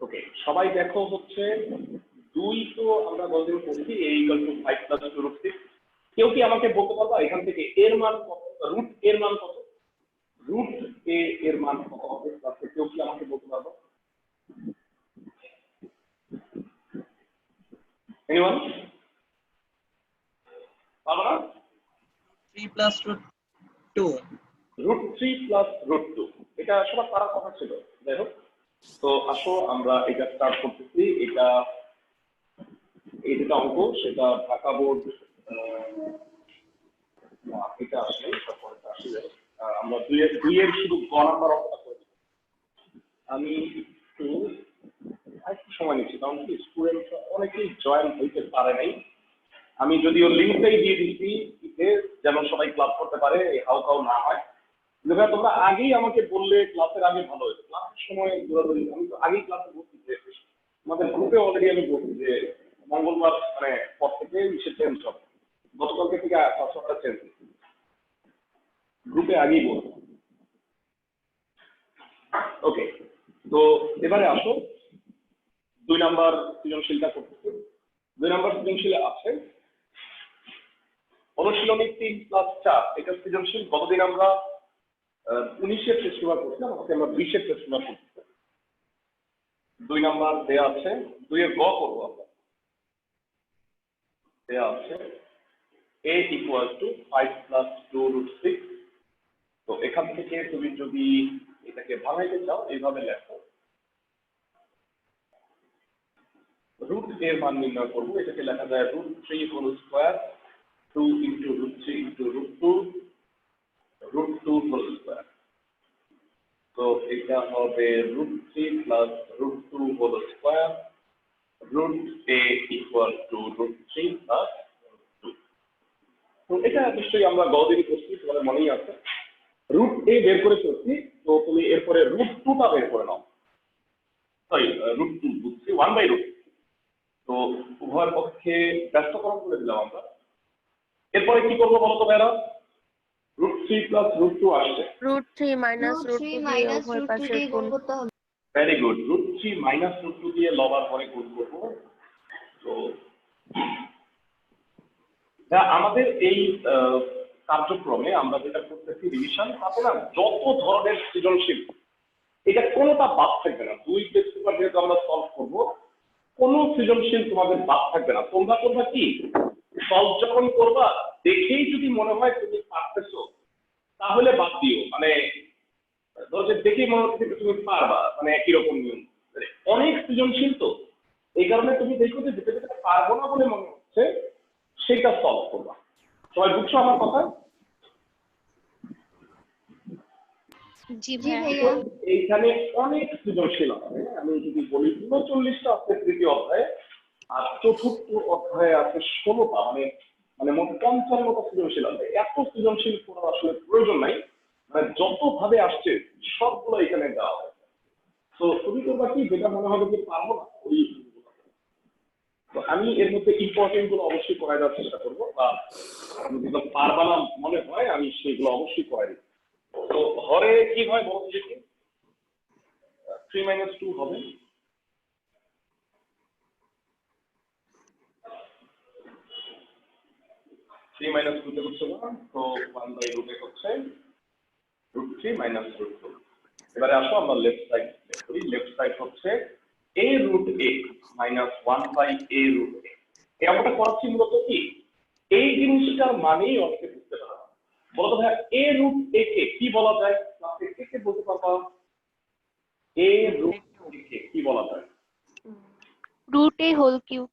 ওকে, সবাই দেখো হচ্ছে 2 তো আমরা গতদিন করছি a equal to 5 plus 2 root 6। কেউ কি আমাকে বলতে পারবা এখান থেকে এর মান কত, রুট এর মান কত, রুট এ এর মান কত হবে? তাহলে কেউ কি আমাকে বলতে পারবা? এনিওয়ান পারবা না? 3 plus root 2। Root 3 plus root 2, এটা সবার পারার কথা ছিল। যাই হোক, তো আসো আমরা এটা স্টার্ট করতেছি। এটা এই যেটা অঙ্ক সেটা ঢাকা বোর্ড, না এটা আসলে তারপরে আসলে আমরা দুইয়ের শুধু গ নাম্বার অঙ্কটা করি। আমি একটু সময় নিচ্ছি, কারণ কি স্টুডেন্ট অনেকেই জয়েন হইতে পারে নাই। আমি যদিও লিঙ্কটাই দিয়ে দিচ্ছি যেন সবাই ক্লাস করতে পারে, হাউ কাউ না হয়। তোমরা আগেই আমাকে বললে ক্লাসের আগে ভালো হতো, ক্লাসের সময় দৌড়াদৌড়ি, আমি তো আগেই ক্লাসে বলছি যে আমাদের গ্রুপে অলরেডি আমি বলছি যে মঙ্গলবার মানে পর থেকে চেঞ্জ হবে, গতকালকে থেকে পাসওয়ার্ডটা চেঞ্জ হয়েছে, গ্রুপে আগেই বলবো। ওকে, তো এবারে আসো 2 নাম্বার সৃজনশীলটা করতেছি। 2 নাম্বার সৃজনশীলে আছে অনুশীলনী 3 প্লাস 4, এটা সৃজনশীল। গতদিন আমরা 19-এর টেস্ট পেপার করছিলাম, আজকে আমরা 20-এর টেস্ট পেপার করতেছি। 2 নাম্বার দেয়া আছে, 2-এর গ করবো আমরা। দেয়া আছে a equal to 5 plus 2 root 6। তো এখান থেকে তুমি যদি এটাকে ভাঙাইতে চাও এইভাবে লেখো, রুট এর মান নির্ণয় করবো। এটাকে লেখা যায় root 3 whole square 2 into root 3 into root 2 root 2 whole square. তো এটা হবে root 3 plus root 2 whole square root a equal to root 3 plus 2। তো এটা নিশ্চয়ই আমরা গতদিন করছি, তোমাদের মনেই আছে। রুট এ বের করে ফেলছি, তো তুমি এরপরে রুট 2টা বের করে নাও। সরি, রুট 2 বুঝছি 1/√। তো উভয়ের পক্ষে ব্যস্তকরণ করে দিলাম আমরা। এরপরে কি করবো বলতো ভাইরা? রুট 3 প্লাস রুট 2 আসছে, রুট 3 মাইনাস রুট 2 দিয়ে উভয় পাশের গুণ করতে হবে। Very good, root 3 minus root 2 দিয়ে লবার পরে গুণ করবো। তো আমাদের এই কার্যক্রমে আমরা যেটা করতেছি রিভিশন, তাতে না যত ধরনের সৃজনশীল এটা কোনোটা বাদ থাকবে না। 2 টেস্ট পেপার যেহেতু আমরা সলভ করবো, কোনো সৃজনশীল তোমাদের বাদ থাকবে না। তোমরা করবা কি, সলভ যখন করবা দেখেই যদি মনে হয় তুমি পারতেছো তাহলে বাদ দিও। মানে ধরো যে দেখেই মনে হচ্ছে তুমি পারবা, মানে একই রকম নিয়ম। অনেক সৃজনশীল তো, এই কারণে তুমি দেখো যে যেটা যেটা পারবো না বলে মনে হচ্ছে সেটা সলভ করবা। সবাই বুঝছো আমার কথা? জি ভাইয়া। এইখানে অনেক সৃজনশীল আছে। আমি যদি বলি 39টা আছে তৃতীয় অধ্যায়ে, আর চতুর্থ অধ্যায়ে আছে 16টা, মানে মোট 55টা সৃজনশীল আছে। এত সৃজনশীল করার আসলে প্রয়োজন নাই, মানে যত ভাবে আসছে সবগুলো এখানে দেওয়া হয়। তো তুমি করবা কি, যেটা মনে হবে যে পারবো না ওই, তো আমি এর মধ্যে ইম্পর্টেন্ট গুলো অবশ্যই করাই দেওয়ার চেষ্টা করবো, বা যেগুলো পারবা না মনে হয় আমি সেগুলো অবশ্যই করাই দিই। তো হরে কি হয় বলতো, যে 3 মাইনাস 2 হবে, থ্রি মাইনাস 2 তে হচ্ছে 1, তো 1/√a হচ্ছে রুট 3 মাইনাস রুট 2। এবারে আসো আমরা লেফট সাইড করি। লেফট সাইড হচ্ছে a root a minus 1/a√a। এই অঙ্কটা করাচ্ছি মূলত কি, এই জিনিসটার মানেই অনেকে বুঝতে পারে। বলতো ভাই a রুট a কে কি বলা যায়? ক্লাসে কে কে বলতে পারবা a রুট a কে কি বলা যায়? Root A whole cube.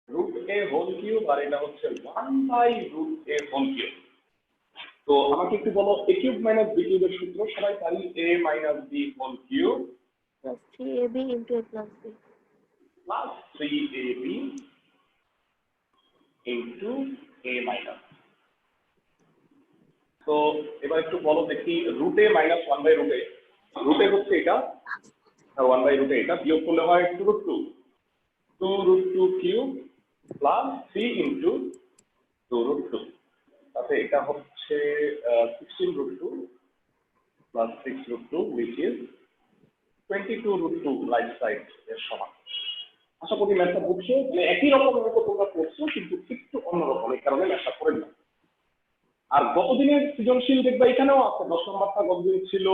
Root a whole cube, আর এটা হচ্ছে 1/√a হোল কিউব। তো আমাকে একটু বলো a কিউব মাইনাস b কিউবের সূত্র সবাই পারি, a minus b whole cube plus 3ab into a plus b plus 3ab into a minus. তো এবার একটু বলো দেখি, root a minus 1/√a, root a হচ্ছে এটা আর 1/√a এটা, বিয়োগ করলে হয় 2√2, 2√2 কিউব প্লাস 3 ইনটু 2√2। তাতে এটা হচ্ছে 16√2 plus 6√2 which is 22√2 right side এর সমান। আশা করি ম্যাথটা বুঝছো, মানে একই রকম মতো তোমরা করছো কিন্তু একটু অন্যরকম, এই কারণে ম্যাথটা করে নিলাম। আর গতদিনের সৃজনশীল দেখবা এখানেও আছে, 10 নম্বরটা গতদিন ছিল,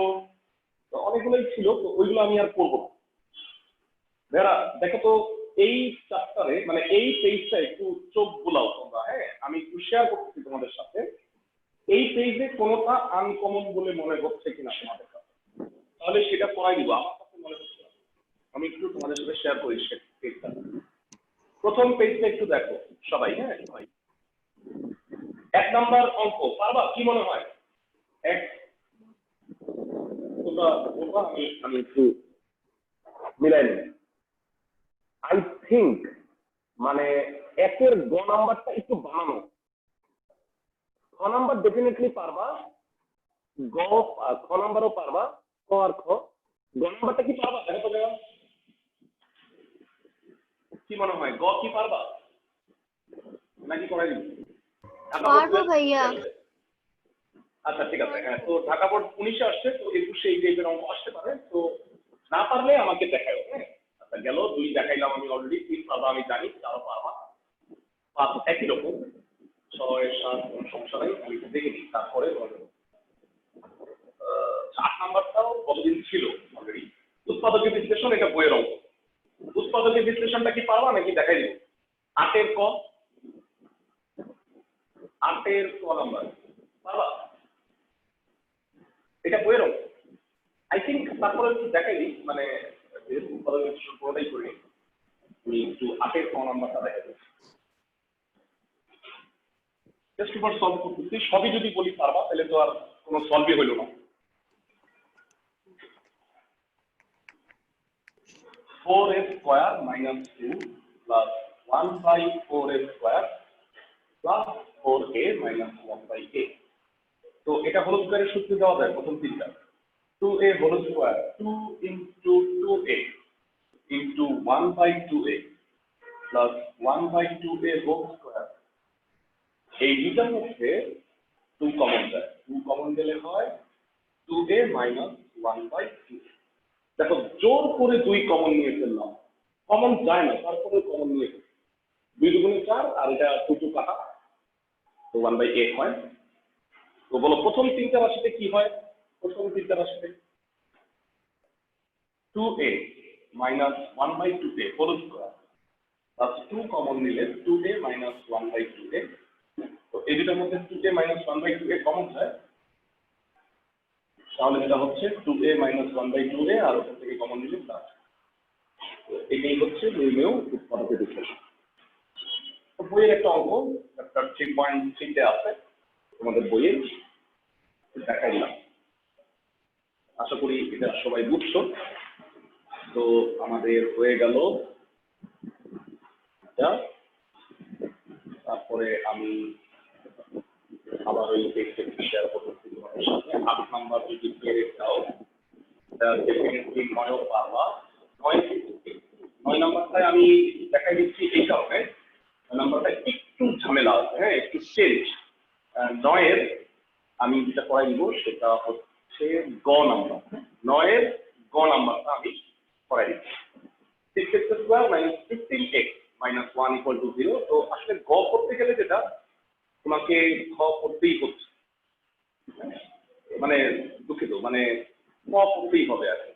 তো অনেকগুলোই ছিল, তো ওইগুলো আমি আর করবো না। ভাইরা দেখো তো এই চ্যাপ্টারে মানে এই পেজটা একটু চোখ বুলাও তোমরা, হ্যাঁ আমি একটু শেয়ার করতেছি তোমাদের সাথে। এই পেজে কোনোটা আনকমন বলে মনে হচ্ছে কিনা তোমাদের কাছে, তাহলে সেটা করাই দিব। আমার কাছে মনে হচ্ছে না। আমি একটু তোমাদের সাথে শেয়ার করি সে পেজটা। প্রথম পেজটা একটু দেখো সবাই, হ্যাঁ সবাই। 1 নাম্বার অঙ্ক পারবা, কি মনে হয়? এক তোমরা বলবা, আমি একটু মিলাই নিই। আই থিঙ্ক মানে একের গ নাম্বারটা একটু বানানো, খ নাম্বার ডেফিনেটলি পারবা, গ খ নাম্বারও পারবা, ক আর খ। গ নাম্বারটা কি পারবা? দেখো তো কি মনে হয়, গ কি পারবা নাকি করাই দিবি? পারবো ভাইয়া। আচ্ছা ঠিক আছে, হ্যাঁ তো ঢাকা বোর্ড 19-এ আসছে, তো 21-এ এই টাইপের অঙ্ক আসতে পারে, তো না পারলে আমাকে দেখাও, হ্যাঁ। আচ্ছা গেল 2 দেখাইলাম আমি অলরেডি, 3 পারবা আমি জানি, 4 পারবা, 5 একই রকম, 6 7 কোনো সমস্যা নাই, আমি দেখে নিই তারপরে বলবো। 8 নাম্বারটাও কতদিন ছিল অলরেডি, উৎপাদকের বিশ্লেষণ, এটা বইয়ের অঙ্ক। উৎপাদকের বিশ্লেষণটা কি পারবা নাকি দেখাই দিব? 8-এর ক, 8-এর ক নাম্বার পারবা? এটা বইয়ের অঙ্ক আই থিঙ্ক। তারপরে একটু দেখাই দিই, মানে যেহেতু উৎপাদকের বিশ্লেষণ পুরোটাই করি, আমি একটু 8-এর ক নাম্বারটা দেখাই দিই। জাস্ট ফর সলভ করতেছি, সবই যদি বলি পারবা তাহলে তো আর কোনো সলভই হইল না। 4a square minus 2 plus 1/4a square plus 4a minus 1/a। তো এটা হোল স্কয়ারের সূত্রে দেওয়া যায় প্রথম তিনটা। 2a whole square 2 into 2a into 1/2a plus 1/2a whole square. এই দুটার মধ্যে 2 কমন যায়, 2 কমন গেলে হয় 2a minus 1/2। দেখো জোর করে 2 কমন নিয়ে ফেললাম, কমন যায় না তারপরে কমন নিয়ে ফেললাম, 2 দুগুণে 4 আর এটা 2 কাটা, তো 1/8 হয়। তো বলো প্রথম তিনটা রাশিতে কি হয়? প্রথম তিনটা রাশিতে 2a minus 1/2a whole square plus 2 common নিলে 2a minus 1/2a। তো এই দুটার মধ্যে 2a minus 1/2a কমন যায়, তাহলে যেটা হচ্ছে 2a minus 1/2a আর ওখান থেকে কমন নিলে প্লাস। এটাই হচ্ছে নির্ণেয় উৎপাদকের বিশ্লেষণ। তো বইয়ের একটা অঙ্ক, চ্যাপ্টার 3.3-তে আছে তোমাদের বইয়ে, দেখাই দিলাম। আশা করি এটা সবাই বুঝছো। তো আমাদের হয়ে গেল এটা। তারপরে আমি আবার ওই টেক্সট একটু শেয়ার করতেছি তোমাদের সাথে। 8 নাম্বার যদি পেয়ে দাও ডেফিনেটলি 9ও পারবা। 9 নাম্বারটায় আমি দেখাই দিচ্ছি এই কারণে, 9 নাম্বারটা একটু ঝামেলা আছে, হ্যাঁ একটু চেঞ্জ। 9-এর আমি যেটা করাই দিব সেটা হচ্ছে গ নাম্বার। 9-এর গ নাম্বারটা আমি করাই দিচ্ছি। 6x square minus 15x minus 1 equal to 0। তো আসলে গ করতে গেলে যেটা তোমাকে খ করতেই হচ্ছে, মানে দুঃখিত, মানে ক করতেই হবে আর কি।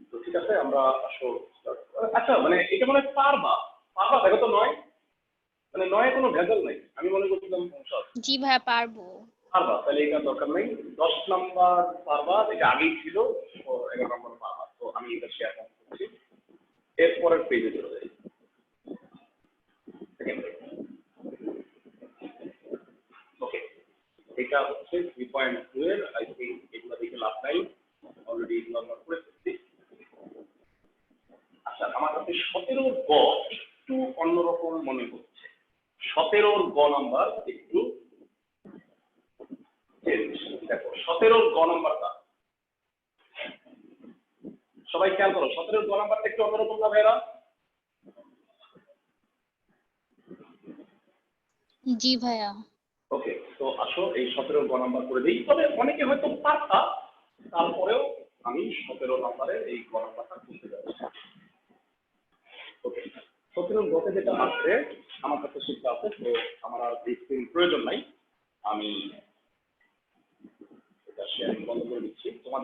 তো ঠিক আছে আমরা আচ্ছা মানে এটা মনে হয় পারবা, পারবা দেখো তো 9, মানে 9-এ কোনো ভেজাল নাই, আমি মনে করছিলাম সমস্যা আছে। জি ভাইয়া পারবো। পারবা, তাহলে এটা দরকার নেই। 10 নাম্বার পারবা, এটা আগেই ছিল, 11 নাম্বার পারবা। তো আমি এটা শেয়ার করছি, এরপরের পেজে চলে যাই। ওকে, এটা হচ্ছে 3.2 এর, আই থিঙ্ক এগুলো দেখে লাভ নাই, অলরেডি এগুলো আমরা করে ফেলছি। আচ্ছা আমার কাছে 17-র গ একটু অন্যরকম মনে হচ্ছে। 17-র গ নাম্বার একটু চেঞ্জ। দেখো 17-র গ নাম্বারটা সবাই খেয়াল করো, 17-র গ নাম্বারটা একটু অন্যরকম না ভাইরা? জি ভাইয়া। ওকে, তো আসো এই 17-র গ নাম্বার করে দিই। তবে অনেকে হয়তো পারতা, তারপরেও আমি 17 নম্বরের এই ক নাম্বারটা খুলতে যাচ্ছি। ওকে, 17 গতে যেটা আছে আমার কাছে সেটা আছে, তো আমার আর এই স্ক্রিন প্রয়োজন নাই, আমি এটা শেয়ারিং বন্ধ করে দিচ্ছি। তোমরা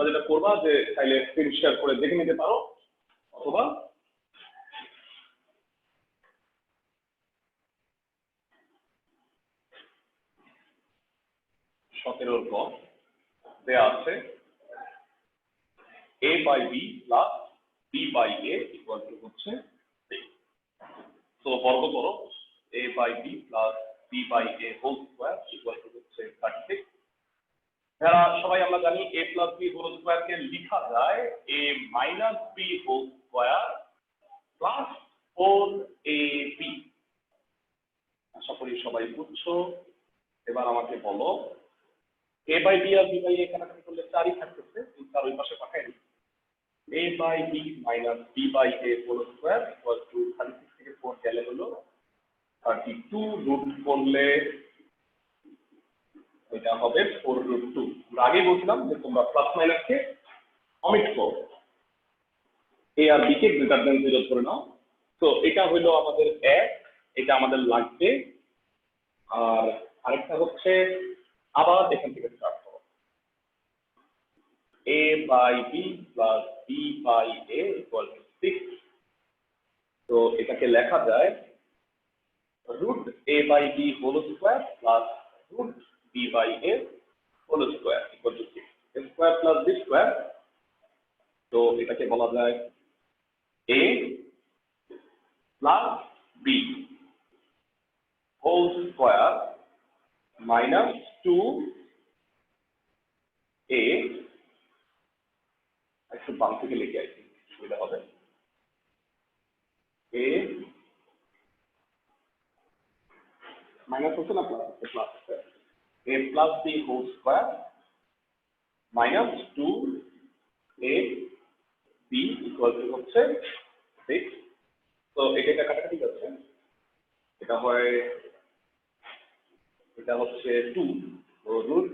যেটা করবা যে চাইলে স্ক্রিন শেয়ার করে দেখে নিতে পারো, অথবা সতেরোর গ দেয়া আছে a by b plus b by a equal to হচ্ছে 6। তো বর্গ করো a by b plus b by a whole square equal to হচ্ছে 36। যারা সবাই আমরা জানি a plus b whole square কে লেখা যায় a minus b whole square plus 4ab। আশা করি সবাই বুঝছো। এবার আমাকে বলো a by b R b by a কাটাকাটি করলে 4ই থাকতেছে, কিন্তু তার ওই পাশে পাঠাই দিই a by b minus b by a whole square equal to 36 থেকে 4 গেলে হলো 32, রুট করলে এটা হবে 4√2। আমরা আগে বলছিলাম যে তোমরা প্লাস মাইনাস কে অমিট করো, a আর b কে গ্রেটার দ্যান 0 ধরে নাও। তো এটা হলো আমাদের 1, এটা আমাদের লাগবে। আর আরেকটা হচ্ছে আবার এখান থেকে স্টার্ট করো a by b plus b by a equal to 6। তো এটাকে লেখা যায় root a by b whole square plus root b by a whole square equal to 6। a square plus b square, তো এটাকে বলা যায় a plus b whole square minus 2a, একটু বাম থেকে লিখে আসি সুবিধা হবে, a মাইনাস হচ্ছে না প্লাস হচ্ছে, প্লাস হচ্ছে a plus b whole square minus 2a b equal to হচ্ছে 6। তো এটা কাটাকাটি যাচ্ছে, এটা হয়, এটা হচ্ছে 2, তো root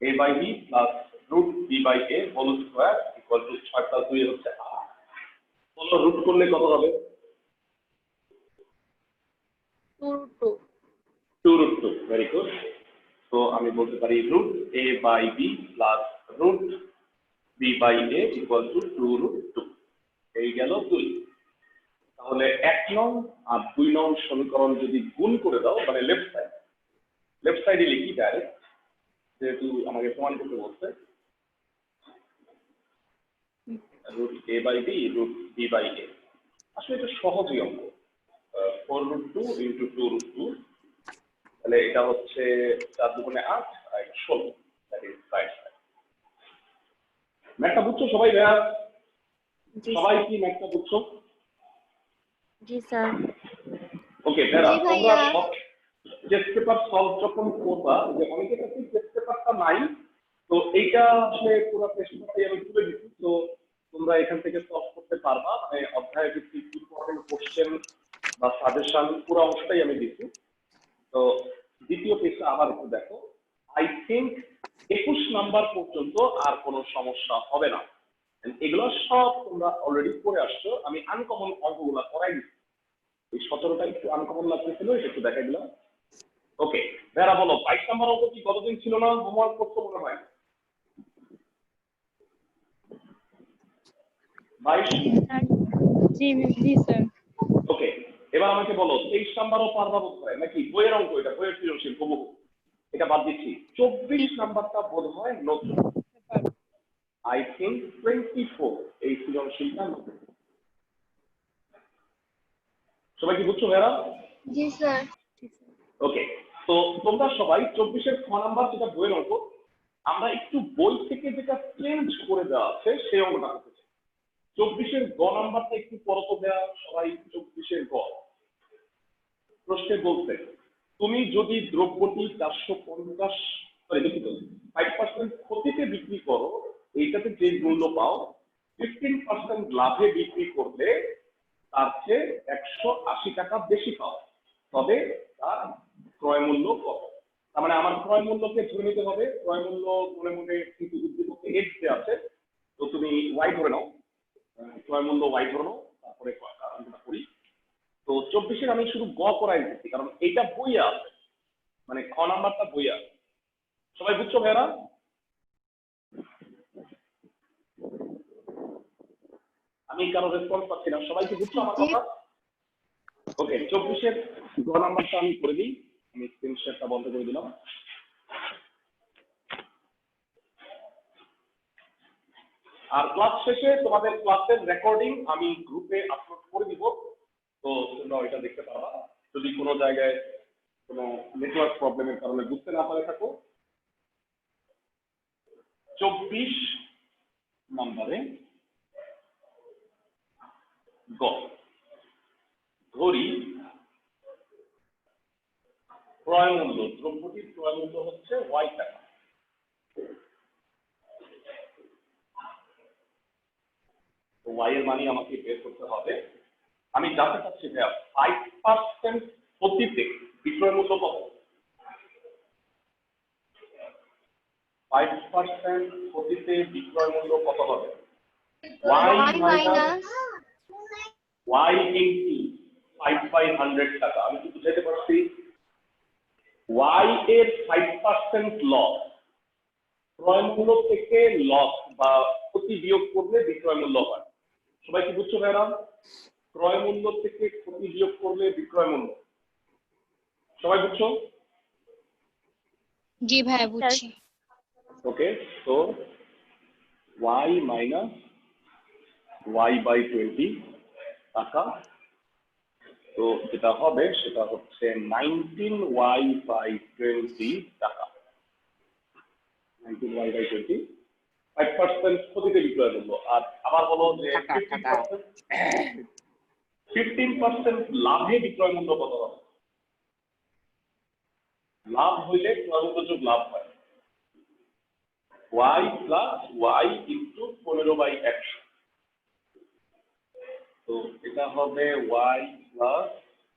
a by b plus root b by a whole square equal to 6 plus 2 হচ্ছে 8। বলো রুট করলে কত হবে? 2√2। Very good. তো আমি বলতে পারি root a by b plus root b by a equal to 2√2। এই গেল 2। তাহলে 1 নং আর 2 নং সমীকরণ যদি গুণ করে দাও, মানে লেফট সাইডে লিখি ডাইরেক্ট, যেহেতু আমাকে প্রমাণ করতে বলছে, root a by b root b by a। আসলে এটা সহজই অঙ্ক, 4√2 into 2√2, তাহলে এটা হচ্ছে 4 দুগুণে 8 আর 16, দ্যাট ইজ রাইট সাইড। ম্যাথটা বুঝছো সবাই? ভাইয়া সবাই কি ম্যাথটা বুঝছো? জি স্যার। ওকে ভাইয়া, তোমরা সব টেস্ট পেপার সলভ যখন করবা, যে অনেকের কাছে টেস্ট পেপারটা নাই, তো এইটা আসলে পুরো টেস্ট পেপারটাই আমি তুলে দিচ্ছি, তো তোমরা এখান থেকে সলভ করতে পারবা, মানে অধ্যায় ভিত্তিক ইম্পর্টেন্ট কোশ্চেন বা সাজেশন পুরো অংশটাই আমি দিচ্ছি। তো দ্বিতীয় পেজটা আবার একটু দেখো, আই থিঙ্ক 21 নাম্বার পর্যন্ত আর কোনো সমস্যা হবে না। এগুলো সব তোমরা অলরেডি করে আসছো, আমি আনকমন অঙ্কগুলো করাই দিচ্ছি। এই 17টা একটু আনকমন লাগতেছিল, এটা একটু দেখাই দিলাম। ওকে ভেরা বলো 22 নাম্বার অঙ্ক কি গতদিন ছিল না? হোমওয়ার্ক করতে মনে হয় 22? জি স্যার। ওকে এবার আমাকে বলো 23 নাম্বারও পারবা বোধ হয় নাকি? বইয়ের অঙ্ক, এটা বইয়ের সৃজনশীল হুবহু, এটা বাদ দিচ্ছি। 24 নাম্বারটা বোধ হয় নতুন, আই থিঙ্ক 24 এই সৃজনশীলটা নতুন। সবাই কি বুঝছো ভেরা? জি স্যার। ওকে, তো তোমরা সবাই 24-এর 6 নাম্বার যেটা বইয়ের অঙ্ক, আমরা একটু বই থেকে যেটা চেঞ্জ করে দেওয়া আছে সেই অঙ্কটা করতে চাই। 24-এর গ নাম্বারটা একটু পরত দেওয়া সবাই। 24-এর গ প্রশ্নে বলতে, তুমি যদি দ্রব্যটি 5% ক্ষতিতে বিক্রি করো, এইটাতে যে মূল্য পাও 15% লাভে বিক্রি করলে তার চেয়ে 180 টাকা বেশি পাও, তবে তার ক্রয় মূল্য কত? তার মানে আমার ক্রয় মূল্যকে ধরে নিতে হবে, ক্রয় মূল্য মনে মনে কিন্তু উদ্দীপকে এক্স যে আছে, তো তুমি ওয়াই ধরে নাও, ক্রয় মূল্য ওয়াই ধরে নাও, তারপরে আমরা করি। তো 24-এর আমি শুধু গ করাই দিচ্ছি, কারণ এইটা বইয়া আছে, মানে খ নাম্বারটা বইয়া আছে। সবাই বুঝছো ভাইরা? আমি কারো রেসপন্স পাচ্ছি না, সবাই কি বুঝছো আমার কথা? ওকে, 24-এর গ নাম্বারটা আমি করে দিই। আমি স্ক্রিন শেয়ারটা বন্ধ করে দিলাম। আর ক্লাস শেষে তোমাদের ক্লাসের রেকর্ডিং আমি গ্রুপে আপলোড করে দিব, তো তোমরা ওইটা দেখতে পারবা। যদি কোনো জায়গায় কোনো নেটওয়ার্ক প্রবলেমের কারণে বুঝতে না পারে থাকো। 24 নম্বরে গ, ধরি ক্রয় মূল্য, দ্রব্যটির ক্রয় মূল্য হচ্ছে ওয়াই টাকা। ওয়াই এর মানে আমাকে বের করতে হবে। আমি জানতে চাচ্ছি যে 5% প্রতিতে বিক্রয় মূল্য কত? 5% প্রতিতে বিক্রয় মূল্য কত হবে? y মাইনাস y ইনটু 5/100 টাকা। আমি কি বুঝাইতে পারছি? y এর 5% লস, ক্রয় মূল্য থেকে লস বা ক্ষতি বিয়োগ করলে বিক্রয় মূল্য হয়। সবাই কি বুঝছো ভাইরা? ক্রয় মূল্য থেকে ক্ষতি বিয়োগ করলে বিক্রয় মূল্য। সবাই বুঝছো? জি ভাইয়া বুঝছি। ওকে, তো y মাইনাস y/20 টাকা, তো যেটা হবে সেটা হচ্ছে 19y/20 টাকা। 19y/20 5% ক্ষতিতে বিক্রয় মূল্য। আর আবার বলো যে 15% লাভে বিক্রয় মূল্য কত হবে? লাভ হইলে ক্রয় মূল্য যোগ লাভ হয়, y প্লাস y ইন্টু 15/100। তো এটা হবে y প্লাস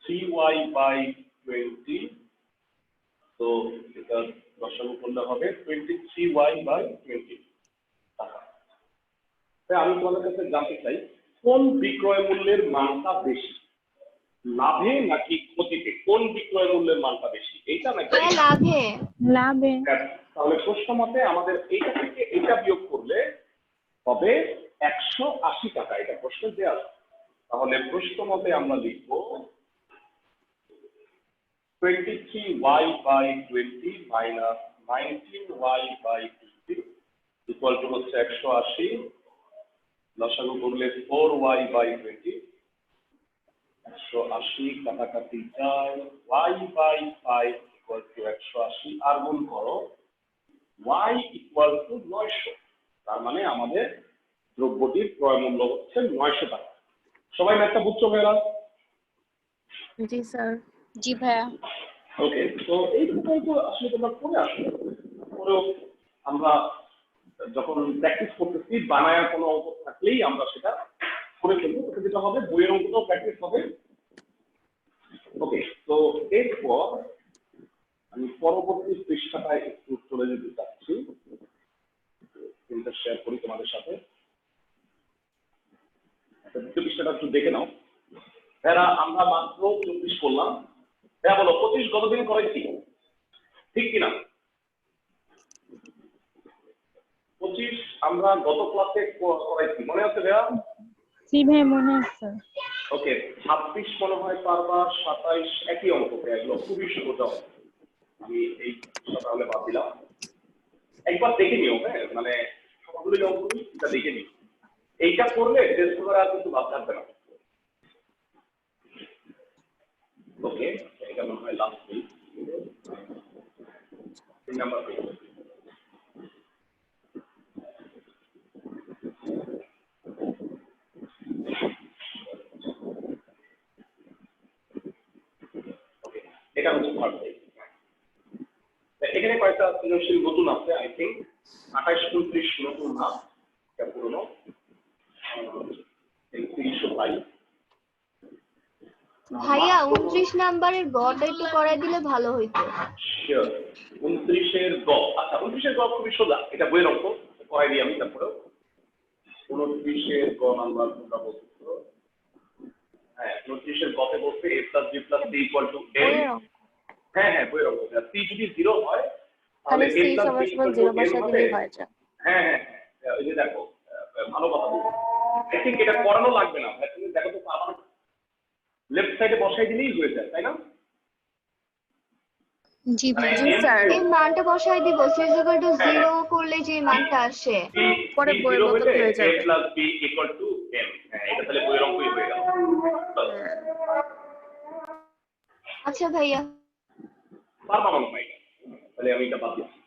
3y/20। তো এটা দশমিক করলে হবে 23y/20 টাকা। তাই আমি তোমাদের কাছে জানতে চাই, কোন বিক্রয় মূল্যের মানটা বেশি, লাভে নাকি ক্ষতিতে? কোন বিক্রয় মূল্যের মানটা বেশি, এইটা নাকি লাভে? লাভে। তাহলে প্রশ্ন মতে আমাদের এইটা থেকে এইটা বিয়োগ করলে হবে 180 টাকা। এটা প্রশ্ন দেওয়া আছে। তাহলে প্রশ্ন মতে আমরা লিখবো 23y/20 minus 19y/20 equal to হচ্ছে 180। লসাগু করলে 4y/20, 180 কাটাকাটি যায়, y/5 ইকুয়াল টু 180, আর গুণ করো y ইকুয়াল টু 900। তার মানে আমাদের দ্রব্যটির ক্রয় মূল্য হচ্ছে 900 টাকা। সবাই ম্যাথটা বুঝছো ভাইরা? জি স্যার। জি ভাইয়া। ওকে, তো এইটুকুই তো আসলে তোমরা করে আসো। পরেও আমরা যখন প্র্যাকটিস করতেছি, বানায় কোনো অঙ্ক থাকলেই আমরা সেটা করে ফেলবো। ওটা যেটা হবে বইয়ের অঙ্কটাও প্র্যাকটিস হবে। ওকে, তো এরপর আমি পরবর্তী পৃষ্ঠাটায় একটু চলে যেতে চাচ্ছি। স্ক্রিনটা শেয়ার করি তোমাদের সাথে। দ্বিতীয় পৃষ্ঠাটা একটু দেখে নাও। এরা আমরা মাত্র 24 করলাম। হ্যাঁ বলো, 25 গতদিন করেছি, ঠিক কিনা? 25 আমরা গত ক্লাসে করাইছি, মনে আছে ভাইয়া? জি ভাই মনে আছে। ওকে, 26 মনে হয় পারবা, 27 একই অঙ্ক। এগুলো খুবই সোজা অঙ্ক। আমি এই তাহলে বাদ দিলাম। একবার দেখে নিও, হ্যাঁ, মানে সবগুলোই অঙ্কই এটা দেখে নিও। এইটা করলে টেস্ট করে আর কিছু বাদ থাকবে না। ওকে, এটা মনে হয় লাস্ট পেজ, 3 নাম্বার পেজ। এটা হচ্ছে থার্ড পেজ। এখানে কয়েকটা সৃজনশীল নতুন আছে, আই থিঙ্ক 28, 29 নতুন না, এটা পুরনো। 30 ভাই ভাইয়া 29 নাম্বারের গটা একটু করাই দিলে ভালো হইতো। শিওর। 29 এর গ, আচ্ছা 29 এর গ খুবই সোজা, এটা বইয়ের অঙ্ক, করাই দিই আমি তারপরে 29 গ নাম্বার তোমরা বলছো হ্যাঁ 29 গতে বলছে a + b + c = m হ্যাঁ হ্যাঁ বইয়ের অঙ্ক c যদি 0 হয় তাহলে a + b = 0 বসাই দিলেই হয়ে যায় হ্যাঁ হ্যাঁ এই যে দেখো ভালো কথা বলছো আই থিংক এটা করানো লাগবে না তুমি দেখো তো আমার লেফট সাইডে বসাই দিলেই হয়ে যায় তাই না জি ভাই জি স্যার এই মানটা বসাই দিব c = 0 করলে যে মানটা আসে পরে বইয়ের মতো হয়ে যাবে a + b = m হ্যাঁ এটা তাহলে বইয়ের অঙ্কই হয়ে গেল আচ্ছা ভাইয়া পারবা মনে হয় তাহলে আমি এটা বাদ দিচ্ছি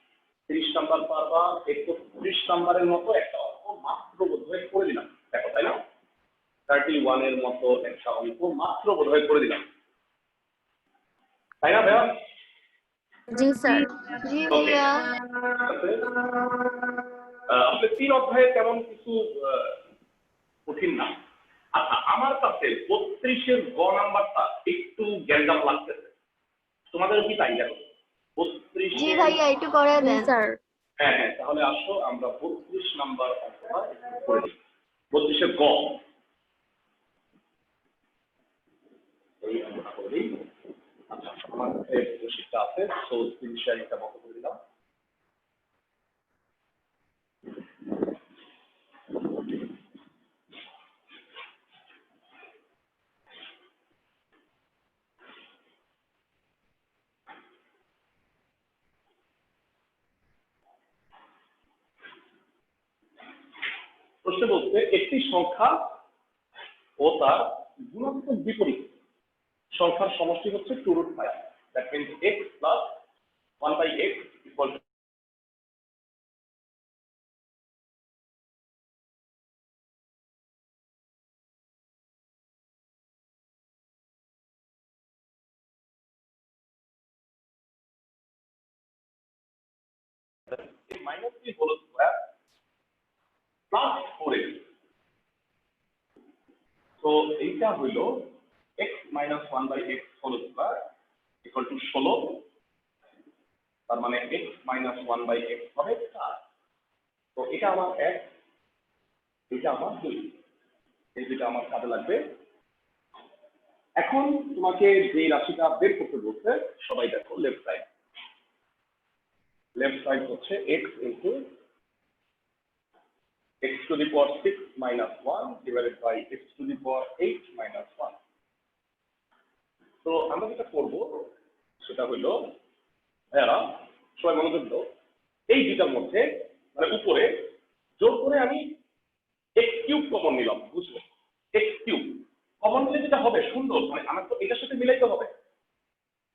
30 নাম্বার পারবা 31 নাম্বারের মতো একটা অঙ্ক মাত্র বোধহয় করে দিলাম দেখো তাই না 31 এর মতো একটা অঙ্ক মাত্র বোধহয় করে দিলাম তাই না ভাইয়া জি স্যার জি ভাইয়া আসলে 3 অধ্যায়ে তেমন কিছু কঠিন না আচ্ছা আমার কাছে 32 এর গ নাম্বারটা একটু গ্যাঞ্জাম লাগতেছে তোমাদের কি তাই দেখো 32 জি ভাইয়া একটু করে দেন স্যার হ্যাঁ হ্যাঁ তাহলে আসো আমরা 32 নাম্বার অঙ্কটা করে দিই 32 এর গ এই অঙ্কটা করে দিই আচ্ছা আমার কাছে রসিদটা আছে সো স্ক্রিন শেয়ারিংটা বন্ধ করে দিলাম প্রশ্ন বলতে একটি সংখ্যা ও তার গুণাত্মক বিপরীত সংখ্যার সমষ্টি হচ্ছে 2√5 that means x + 1/x = -3 whole square plus 4x তো এইটা হইল x - 1/x হোল স্কয়ার = 16 তার মানে x - 1/x হবে 4 তো এটা আমার 1 এটা আমার 2 এই দুটো আমার কাজে লাগবে এখন তোমাকে যে রাশিটা বের করতে বলছে সবাই দেখো লেফট সাইড হচ্ছে x * x⁻6 - 1 / x⁸ - 1 তো আমরা যেটা করব সেটা হলো ভাইয়ারা সবাই মনোযোগ দাও এই দুটার মধ্যে মানে উপরে যোগ করে আমি x³ কমন নিলাম বুঝলে x³ কমন নিলে যেটা হবে সুন্দর মানে আমার তো এটার সাথে মিলাইতে হবে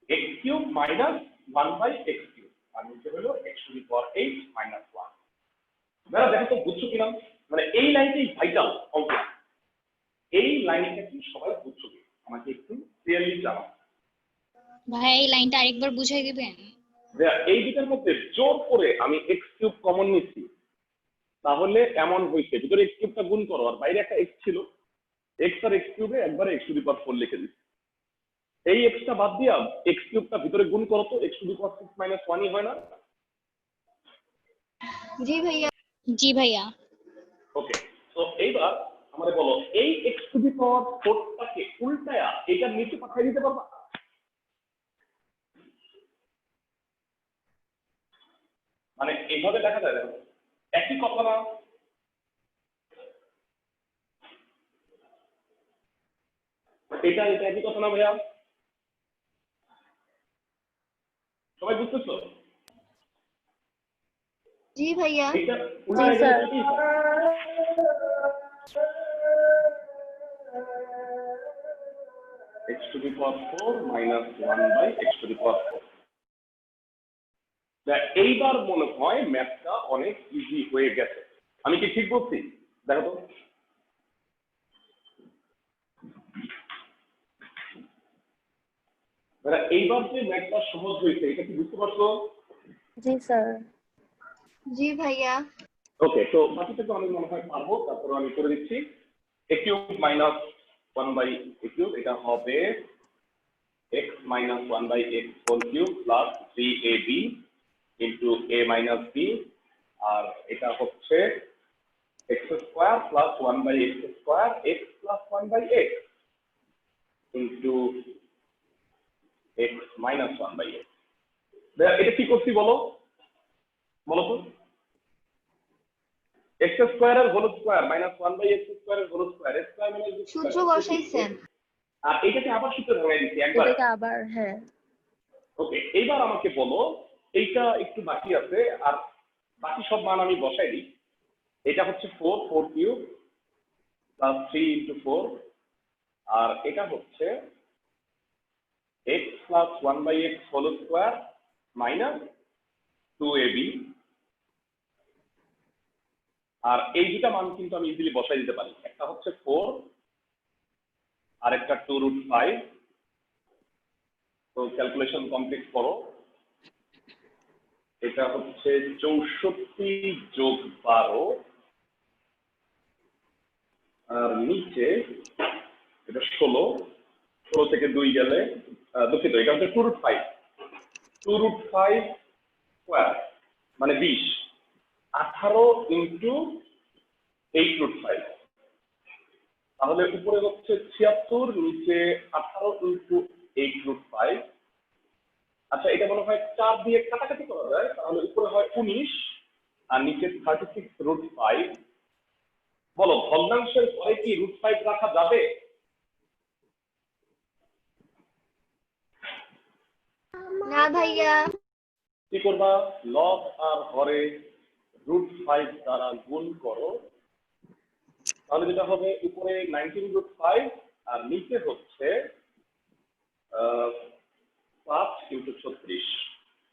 x³ - 1/x³ আর নিচে হলো x⁸ - 1 ভাইয়ারা দেখো তো বুঝছো কিনা মানে এই লাইনটাই ভাইটাল অঙ্ক এই লাইনটা কি সবাই বুঝছো কি আমাকে একটু ক্লিয়ারলি জানাও ভাই এই লাইনটা আরেকবার বুঝাই দিবেন এই দুটার মধ্যে জোর করে আমি x³ কমন নিচ্ছি তাহলে এমন হইছে ভিতরে x³ গুণ করো আর বাইরে একটা x ছিল x আর x³ একবারে x⁴ লিখে দিচ্ছি এই x বাদ দিয়া x³ ভিতরে গুণ করো তো x⁻6 - 1 হয় না জি ভাইয়া ওকে তো এইবার আমারে বলো এই x⁴ টাকে উল্টায়া এটার নিচে পাঠিয়ে দিতে পারবা মানে এইভাবে দেখা যায় দেখো একই কথা না এটা একই কথা না ভাইয়া সবাই বুঝতেছো জি ভাইয়া এটা উল্টায়া গেলে কি x⁴ - 1/x⁴ এইবার মনে হয় ম্যাথটা অনেক ইজি হয়ে গেছে আমি কি ঠিক বলছি দেখো তো এইবার যে ম্যাথটা সহজ হয়েছে এটা কি বুঝতে পারছো জি স্যার জি ভাইয়া ওকে তো বাকিটা তো আমি মনে হয় পারবো তারপর আমি করে দিচ্ছি a³ - 1/a³ এটা হবে x - 1/x³ + 3ab * a - b আর এটা হচ্ছে x square plus 1 by x square x plus 1 by x into x minus 1 by x। এটা কি করছি বলো বলো তো? x স্কয়ারের whole square minus 1 by x স্কয়ারের whole square x square minus b সূত্র বসাইছেন। আর এটাকে আবার সূত্র ভাঙাই দিচ্ছি একবার। এটাকে আবার হ্যাঁ। ওকে, এইবার আমাকে বলো এইটা একটু বাকি আছে আর বাকি সব মান আমি বসাই দিই। এটা হচ্ছে 4 কিউব প্লাস 3 ইনটু 4 আর এটা হচ্ছে x plus 1 by x whole square minus 2ab আর এই দুটা মান কিন্তু আমি ইজিলি বসাই দিতে পারি। একটা হচ্ছে 4 আর একটা 2√5। তো ক্যালকুলেশন কমপ্লিট করো। এটা হচ্ছে 64 যোগ 12 আর নিচে এটা 16 থেকে 2 গেলে দুঃখিত, এটা হচ্ছে 2√5 স্কয়ার মানে 20 18 ইনটু 8√5। তাহলে উপরে হচ্ছে 76 নিচে 18 ইনটু 8√5। আচ্ছা, এটা মনে হয় 4 দিয়ে কাটাকাটি করা যায়, তাহলে উপরে হয় 19 আর নিচে 36√5। বলো ভগ্নাংশের পরে কি √5 রাখা যাবে? না ভাইয়া। কি করবা? লব আর হরে √5 দ্বারা গুণ করো, তাহলে যেটা হবে উপরে 19√5 আর নিচে হচ্ছে 5 into 36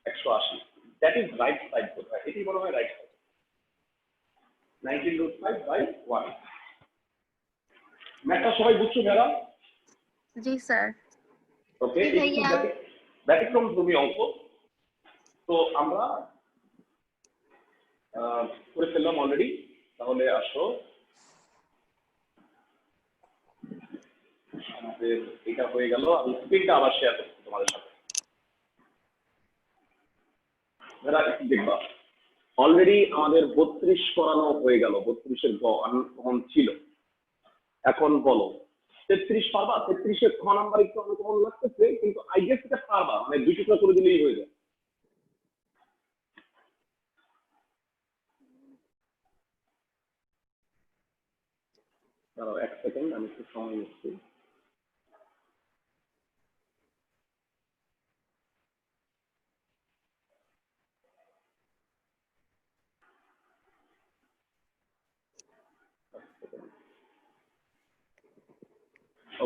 180। That is right side. কোথায় এটি মনে হয় রাইট সাইড 19√5 বাই 1। ম্যাথটা সবাই বুঝছো মেরা? জি স্যার। ওকে, জি ভাইয়া। ব্যতিক্রম ধর্মী অঙ্ক তো আমরা করে ফেললাম অলরেডি। তাহলে আসো আমাদের এটা হয়ে গেল। আমি স্ক্রিনটা আবার শেয়ার করছি তোমাদের সাথে। যারা দেখবা অলরেডি আমাদের 32 করানো হয়ে গেল। 32-এর আনকমন ছিল। এখন বলো 33 পারবা? 33-এর খ নাম্বার একটু আনকমন লাগতেছে, কিন্তু আই গেস এটা পারবা, মানে 2 টুকরা করে দিলেই হয়ে যায়। দাঁড়াও 1 সেকেন্ড, আমি একটু সময় নিচ্ছি।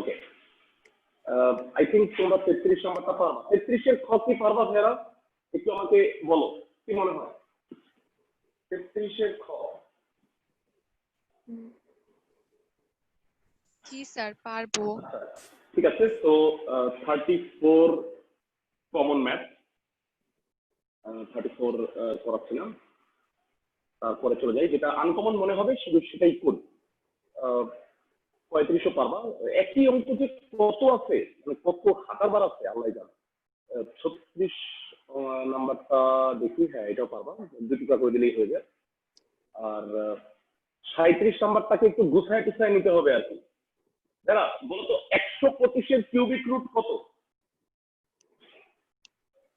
ওকে, আই থিঙ্ক তোমরা 33 নাম্বারটা পারবা। 33-এর খ কি পারবা ভাইরা? একটু আমাকে বলো, কি মনে হয় 33-এর খ? জি স্যার পারবো। ঠিক আছে, তো 34 কমন ম্যাথ 34 করাচ্ছি না, তারপরে চলে যাই। যেটা আনকমন মনে হবে শুধু সেটাই করি। 35-ও পারবা। একই অঙ্ক যে কত আছে, মানে কত হাজারবার আছে আল্লাহ জানে। 36 নাম্বারটা দেখি, হ্যাঁ এটাও পারবা, 2 টুকরা করে দিলেই হয়ে যায়। আর 37 নাম্বারটাকে একটু গুছায় টুছায় নিতে হবে আর কি। দাঁড়া বলতো 125-এর কিউবিক রুট কত?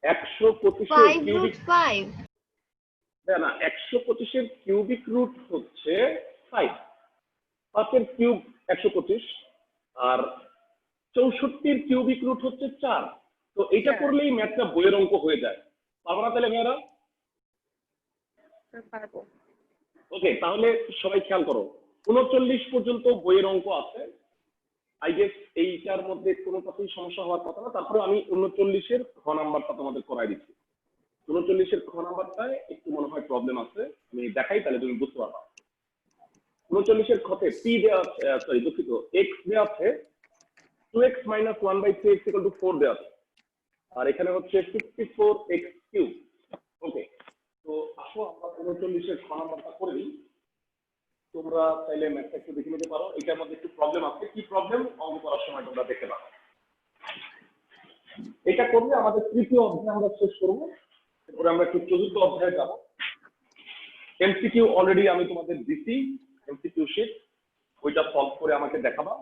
125-এর কিউবিক 5√5। না, 125-এর কিউবিক রুট হচ্ছে 5। 5-এর কিউব 125 আর 64-এর কিউবিক রুট হচ্ছে 4। তো এটা করলেই ম্যাথটা বইয়ের অঙ্ক হয়ে যায়। পারবো না তাহলে মেয়েরা? পারবো। ওকে, তাহলে সবাই খেয়াল করো 39 পর্যন্ত বইয়ের অঙ্ক আছে। আই গেস এইটার মধ্যে কোনোটাতেই সমস্যা হওয়ার কথা না। তারপরে আমি 39-এর খ নাম্বারটা তোমাদের করাই দিচ্ছি। 39-এর খ নাম্বারটায় একটু মনে হয় প্রবলেম আছে, আমি দেখাই তাহলে তুমি বুঝতে পারবা। 39-এর খতে পি দেওয়া আছে, সরি দুঃখিত, এক্স দেওয়া আছে 2x minus 1/3x equal to 4 দেওয়া আছে, আর এখানে হচ্ছে 54x কিউব। ওকে, তো আসো আমরা 39-এর খ নাম্বারটা করে নিই। তোমরা চাইলে ম্যাথটা একটু দেখে নিতে পারো। এটার মধ্যে একটু প্রবলেম আছে। কি প্রবলেম অঙ্ক করার সময় তোমরা দেখতে পারো। এটা করলে আমাদের তৃতীয় অধ্যায় আমরা শেষ করবো, এরপরে আমরা একটু চতুর্থ অধ্যায়ে যাব। এমসিকিউ অলরেডি আমি তোমাদের দিছি, এমসিকিউ শিট, ওইটা সলভ করে আমাকে দেখাবা।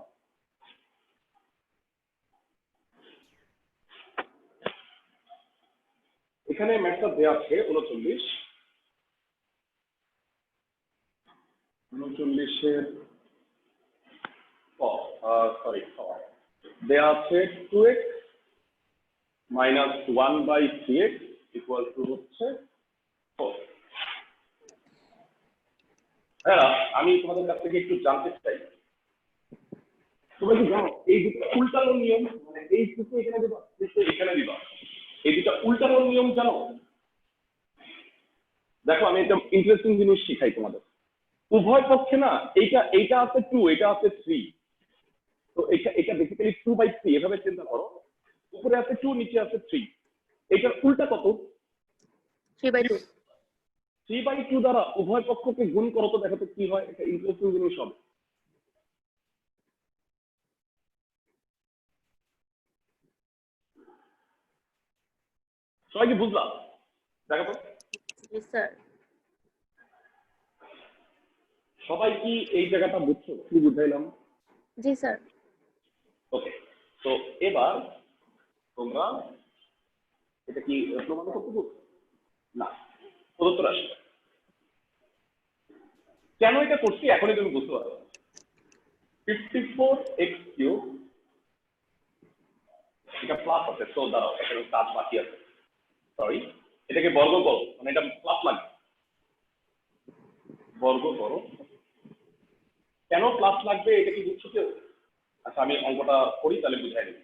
এখানে ম্যাথটা দেওয়া আছে 39 এর দেওয়া আছে 2x - 1/3x ইকুয়াল টু হচ্ছে 4। হ্যাঁ, আমি তোমাদের কাছ থেকে একটু জানতে চাই, তোমরা কি জানো এই দুটো উল্টানোর নিয়ম, মানে এই দুটো এখানে দিবা, এখানে দিবা, এই দুটো উল্টানোর নিয়ম জানো? দেখো আমি একটা ইন্টারেস্টিং জিনিস শিখাই তোমাদের। উভয় পক্ষে না এইটা আছে 2, এটা আছে 3, তো এটা বেসিক্যালি 2/3 এভাবে চিন্তা করো, উপরে আছে 2, নিচে আছে 3, এটার উল্টা কত? 3/2। 3/2 দ্বারা উভয় পক্ষকে গুণ করো তো, দেখো তো কি হয়। এটা ইন্টারেস্টিং জিনিস হবে। সবাই কি বুঝলাম? দেখো তো জি স্যার। সবাই কি এই জায়গাটা বুঝছো? কি বুঝাইলাম? জি স্যার। ওকে, তো এবার তোমরা এটা কি প্রমাণ করতে পারো? না, প্রদত্ত রাশি। কেন এটা করছি এখনই তুমি বুঝতে পারো। 54x³ এটা প্লাস আছে, তো দাঁড়াও এখানে কাজ বাকি আছে, সরি, এটাকে বর্গ করো, মানে এটা প্লাস লাগবে, বর্গ করো। কেন প্লাস লাগবে এটা কি বুঝছো কেউ? আচ্ছা আমি অঙ্কটা করি তাহলে বুঝাই দেব।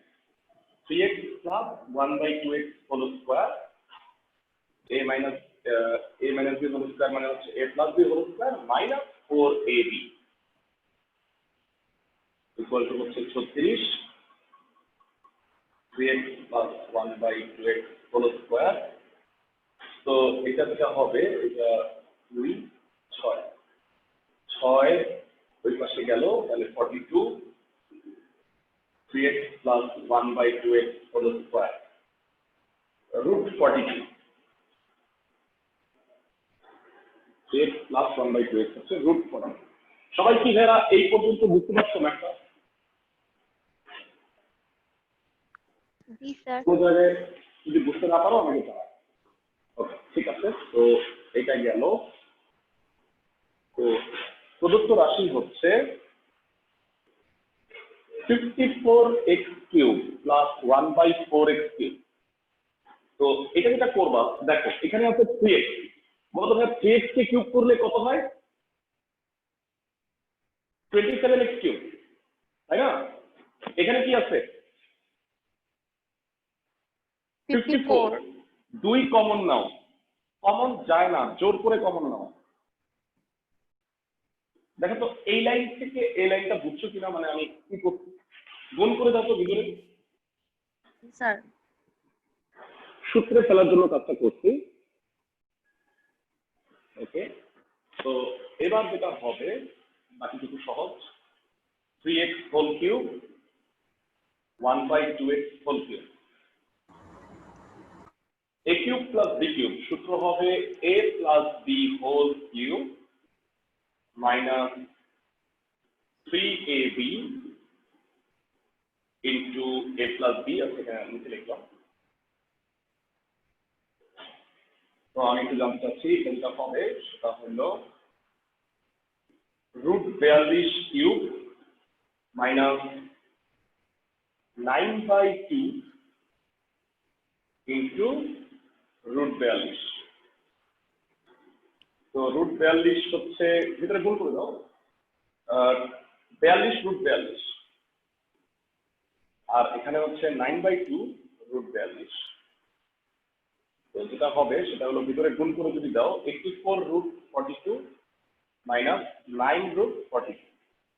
3x + 1/2x whole square a - b whole square মানে হচ্ছে a + b whole square minus 4ab equal to হচ্ছে 36। 3x + 1/2x হোল স্কয়ার, তো এটা যেটা হবে এটা 2 6 6 ওই পাশে গেল, তাহলে 42। 3x + 1/2x whole square √42। 3x + 1/2x হচ্ছে √42। সবাই কি ভাইরা এই পর্যন্ত বুঝতে পারছো ম্যাথটা? জি স্যার। কোন জায়গায় যদি বুঝতে না পারো আমাকে জানাও। ওকে, ঠিক আছে। তো এটা গেল। তো প্রদত্ত রাশি হচ্ছে 54x³ + 1/4x³। তো এটা যেটা করবা, দেখো এখানে আছে 3x, বলতো ভাই 3x কে কিউব করলে কত হয়? 27x³, তাই না? এখানে কি আছে? 54। 2 কমন নাও, কমন যায় না, জোর করে কমন নাও। দেখো তো এই লাইন থেকে এই লাইনটা বুঝছো কিনা, মানে আমি কি করছি? গুণ করে দাও তো ভিতরে। স্যার। সূত্রে ফেলার জন্য কাজটা করছি। ওকে, তো এবার যেটা হবে বাকি কিছু সহজ। 3x whole cube 1/2x whole cube, a³ + b³ সূত্র হবে a + b whole cube minus 3ab into a + b আছে, এখানে নিচে লিখলাম। তো আমি একটু জানতে চাচ্ছি কোনটা হবে, সেটা হলো √42³ মাইনাস 9/2 ইন্টু √42। তো √42 হচ্ছে, ভিতরে গুণ করে দাও, 42 √42, আর এখানে হচ্ছে 9/2 √42। তো যেটা হবে সেটা হলো ভিতরে গুণ করে যদি দাও 84 √42 মাইনাস 9 √42,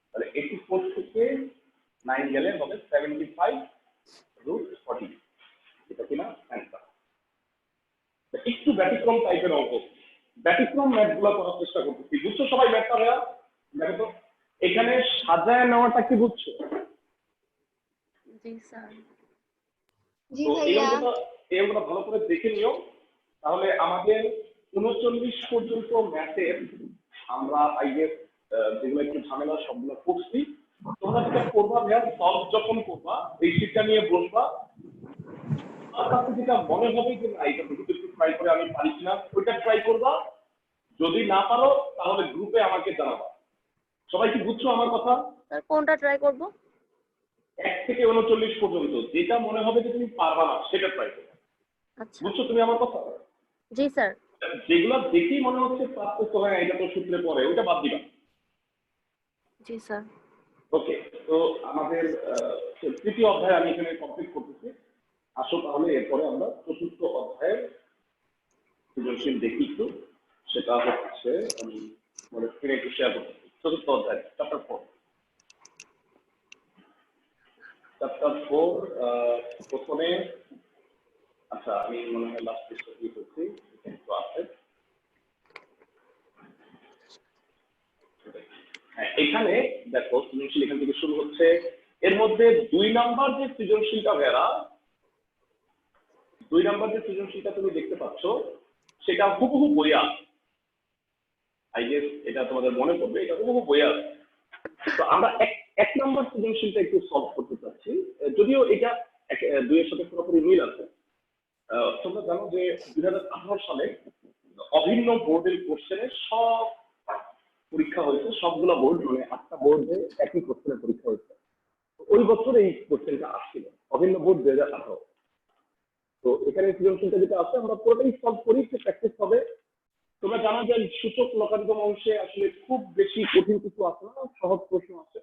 তাহলে 84 থেকে 9 গেলে হবে 75 √40। এটা কিনা অ্যান্সার। একটু ব্যতিক্রম টাইপের অঙ্ক, ব্যতিক্রম ম্যাথগুলো করার চেষ্টা করতেছি। বুঝছো সবাই ম্যাথটা ভাইয়া? দেখো তো এখানে সাজায় নেওয়াটা কি বুঝছো? জি স্যার। জি তো এই ভাইয়া। অঙ্কটা ভালো করে দেখে নিও, তাহলে আমাদের 39 পর্যন্ত ম্যাথের আমরা আই গেস যেগুলো একটু ঝামেলা সবগুলো করছি। তোমরা যেটা করবা ভাইয়া, সলভ যখন করবা এই শিটটা নিয়ে বসবা, আর কাছে যেটা মনে হবে যে না এটা একটু ট্রাই করে আমি পারি কিনা ওইটা ট্রাই করবা। যদি না পারো তাহলে গ্রুপে আমাকে জানাবা। সবাই কি বুঝছো আমার কথা? স্যার কোনটা ট্রাই করব? 1 থেকে 39 পর্যন্ত যেটা মনে হবে যে তুমি পারবা না সেটা ট্রাই করো। আচ্ছা। বুঝছো তুমি আমার কথা? জি স্যার। যেগুলো দেখেই মনে হচ্ছে পারতেছো, হ্যাঁ এটা তো সূত্রে পড়ে, ওইটা বাদ দিবা। জি স্যার। ওকে, তো আমাদের তৃতীয় অধ্যায় আমি এখানে কমপ্লিট করতেছি। আসো তাহলে এরপরে আমরা চতুর্থ অধ্যায়ের সৃজনশীল দেখি একটু। সেটা হচ্ছে আমি মানে স্ক্রিনে একটু শেয়ার করতেছি। চতুর্থ অধ্যায় চ্যাপ্টার 4। চ্যাপ্টার 4 প্রথমে, আচ্ছা আমি মনে হয় লাস্ট পেজটা দিয়ে করছি, একটু আছে। হ্যাঁ, এখানে দেখো সৃজনশীল এখান থেকে শুরু হচ্ছে। এর মধ্যে 2 নাম্বার যে সৃজনশীলটা ভেড়া, 2 নাম্বার যে সৃজনশীলটা তুমি দেখতে পাচ্ছ সেটা হুবহু বইয়ে আছে। আই গেস এটা তোমাদের মনে পড়বে, এটা হুবহু বইয়ে আছে। তো আমরা এক নাম্বার সৃজনশীলটা একটু সলভ করতে চাচ্ছি, যদিও এটা 2 এর সাথে পুরোপুরি মিল আছে। তোমরা জানো যে 2018 সালে অভিন্ন বোর্ডের কোশ্চেনে সব পরীক্ষা হয়েছে, সবগুলো বোর্ড মানে 8টা বোর্ডে একই কোশ্চেনের পরীক্ষা হয়েছে। ওই বছর এই কোশ্চেনটা আসছিল, অভিন্ন বোর্ড 2018। তো এখানে সৃজনশীলটা যেটা আছে আমরা পুরোটাই সলভ করি, একটু প্র্যাকটিস হবে। তোমরা জানো যে সূচক লগারিদম অংশে আসলে খুব বেশি কঠিন কিছু আসে না, সহজ প্রশ্ন আছে।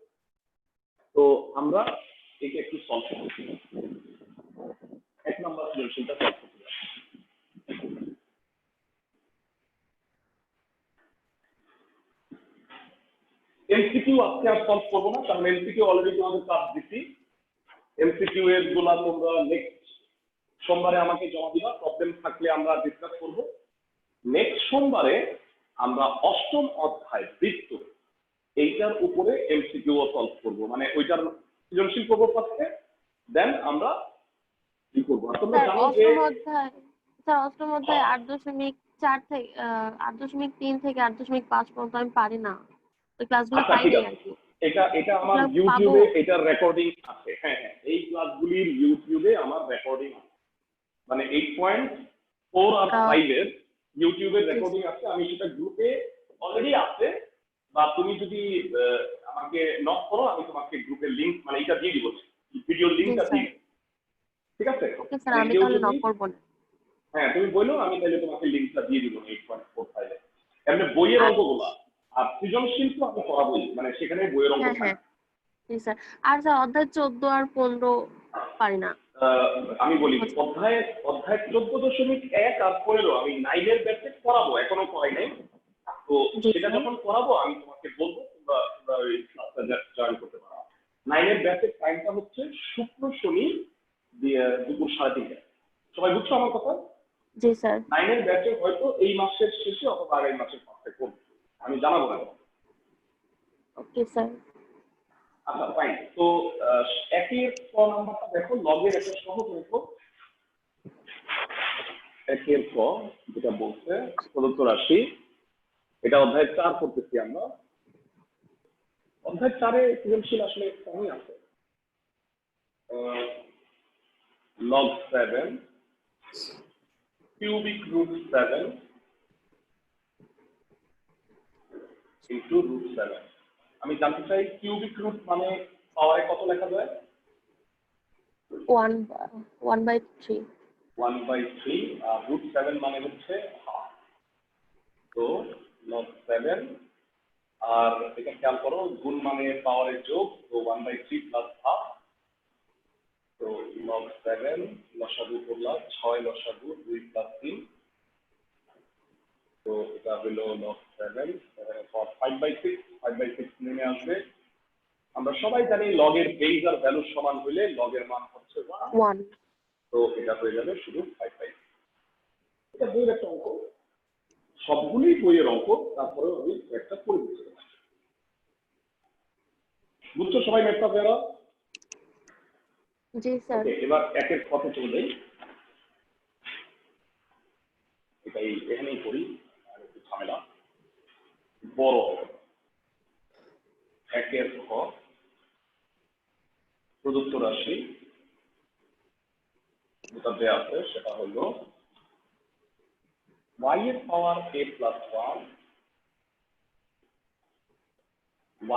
তো আমরা একে একটু সলভ করছি। 1 নাম্বার সৃজনশীলটা সলভ করতে যাচ্ছি। এমসিকিউ আজকে আর সলভ করবো না, কারণ এমসিকিউ অলরেডি তোমাদের কাজ দিচ্ছি। এমসিকিউ এর গুলা তোমরা নেক্সট সোমবারে আমাকে জমা দিবা, প্রবলেম থাকলে আমরা ডিসকাস করব। নেক্সট সোমবারে আমরা 8ম অধ্যায় বৃত্ত এইটার উপরে এমসিকিউ সলভ করব, মানে ওইটার সৃজনশীল করব ফার্স্টে, দেন আমরা কি করব। তোমরা স্যার জানো যে 8ম অধ্যায় 8.4 থেকে 8.3 থেকে 8.5 পর্যন্ত আমি পারি না। ওই ক্লাসগুলো আচ্ছা পাই ঠিক নাই আছে, আর কি। এটা আমার ওগুলো পাবো। ইউটিউবে এটার রেকর্ডিং আছে। হ্যাঁ হ্যাঁ, এই ক্লাসগুলির ইউটিউবে আমার রেকর্ডিং আছে, মানে 8.4 আর 5 এর ইউটিউবের রেকর্ডিং আছে। আমি সেটা গ্রুপে অলরেডি আছে, বা তুমি যদি আমাকে নক করো আমি তোমাকে গ্রুপের লিংক মানে এটা দিয়ে দিব, ভিডিওর জি লিংকটা স্যার। দিয়ে দিব। ঠিক আছে? ওকে স্যার, মানে আমি কেউ তাহলে যদি, নক করব না। হ্যাঁ তুমি বললো আমি তাহলে তোমাকে লিংকটা দিয়ে দিব 8.45 এ। এমনি বইয়ের আর অঙ্কগুলা আর সৃজনশীল তো আমি করাবোই, মানে সেখানে বইয়ের অঙ্ক হ্যাঁ থাকে। হ্যাঁ, জি স্যার। আর স্যার অধ্যায় 14 আর 15 পারি না। আমি বলি অধ্যায় 14.1 আর 15 আমি 9 এর ব্যাচে করাবো, এখনো করাই নাই। তো জি সেটা স্যার। যখন করাবো আমি তোমাকে বলবো, তোমরা ওই ক্লাসটা জয়েন করতে পারো। 9 এর ব্যাচের টাইমটা হচ্ছে শুক্র শনি দুপুর 3:30। সবাই বুঝছো আমার কথা? জি স্যার। 9 এর ব্যাচে হয়তো এই মাসের শেষে অথবা আগামী মাসের 5 করবো, আমি জানাবো না। Okay sir. আচ্ছা ফাইন। তো একের ক নাম্বারটা দেখো, লগের একটা সহজ অঙ্ক। একের ক যেটা বলছে প্রদত্ত রাশি, এটা অধ্যায় 4 পড়তেছি আমরা। অধ্যায় 4-এ সৃজনশীল আসলে কমই আছে। log 7 cubic root 7 into root 7। আমি জানতে চাই কিউবিক রুট মানে পাওয়ারে কত লেখা যায়? 1/3। 1/3। আর root 7 মানে হচ্ছে হাফ। তো log 7, আর এটা খেয়াল করো গুণ মানে পাওয়ারের যোগ, তো 1/3 প্লাস হাফ। তো log 7 লসাগু করলাম 6 লসাগু 2 প্লাস 3। তো এটা হলো log 7 5/6 নেমে আসবে। আমরা সবাই জানি লগের বেস আর ভ্যালু সমান হলে লগের মান হচ্ছে 1। 1। তো এটা হয়ে যাবে শুধু 5/6। এটা বইয়ের একটা অঙ্ক, সবগুলোই বইয়ের অঙ্ক, তারপরে আমি একটা করে দিচ্ছি। বুঝছো সবাই ম্যাথটা যারা? জি স্যার। ওকে, এবার একের কত চলে যাই। এটা এই এখানেই করি, আর একটু ঝামেলা। বড় একের ক প্রদত্ত রাশি যেটা দেওয়া আছে সেটা হলো y এর পাওয়ার a প্লাস 1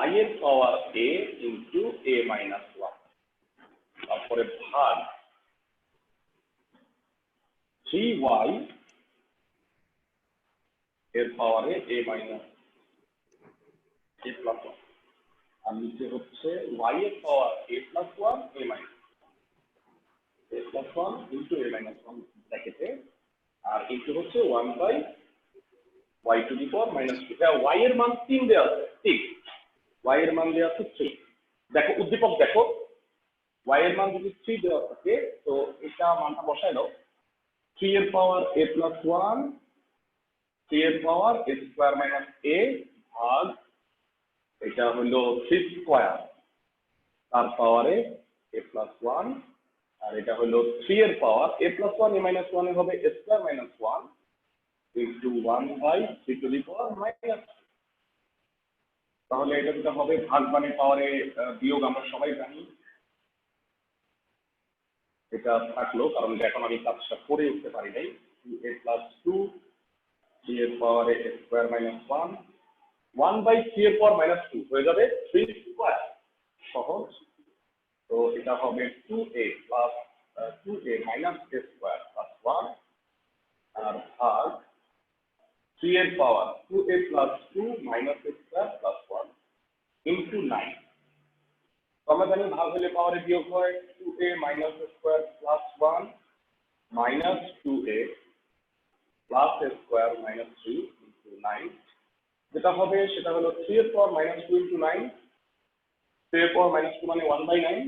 y এর power a into a minus 1, তারপরে ভাগ 3y এর পাওয়ারে a মাইনাস a প্লাস 1, আর নিচে হচ্ছে y এর power a plus 1 a minus a plus 1 into a minus 1 ব্র্যাকেটে, আর ইন্টু হচ্ছে 1 by y to the power minus 2। হ্যাঁ, y এর মান 3 দেওয়া আছে, ঠিক, y এর মান দেওয়া আছে 3। দেখো উদ্দীপক দেখো, y এর মান যদি 3 দেওয়া থাকে তো এটা মানটা বসায় দাও, 3 এর পাওয়ার a প্লাস 1, 3 এর power a square minus a ভাগ এটা হলো 3 স্কয়ার তার পাওয়ারে a প্লাস 1, আর এটা হলো 3 এর power a plus 1 a minus 1 এর হবে a square minus 1 into 1 by 3 two the power minus. তাহলে এটা যেটা হবে ভাগ মানে পাওয়ারে বিয়োগ আমরা সবাই জানি, এটা থাকলো কারণ এখন আমি কাজটা করে উঠতে পারি নাই। 2a প্লাস 2 3 এর পাওয়ারে a স্কয়ার মাইনাস 1 1 বাই 3 এর পাওয়ার মাইনাস 2 হয়ে যাবে 3 স্কয়ার, সহজ। তো এটা হবে 2a plus 2a minus a square plus 1 আর ভাগ 3 এর পাওয়ার 2a plus 2 minus a square plus 1 into 9। আমরা জানি ভাগ হলে পাওয়ারে বিয়োগ হয়, 2a minus a square plus 1 minus 2a plus a square minus 3 into 9, যেটা হবে সেটা হলো 3 এর পাওয়ার মাইনাস 2 ইনটু 9, 3 এর পাওয়ার মাইনাস 2 মানে 1 বাই 9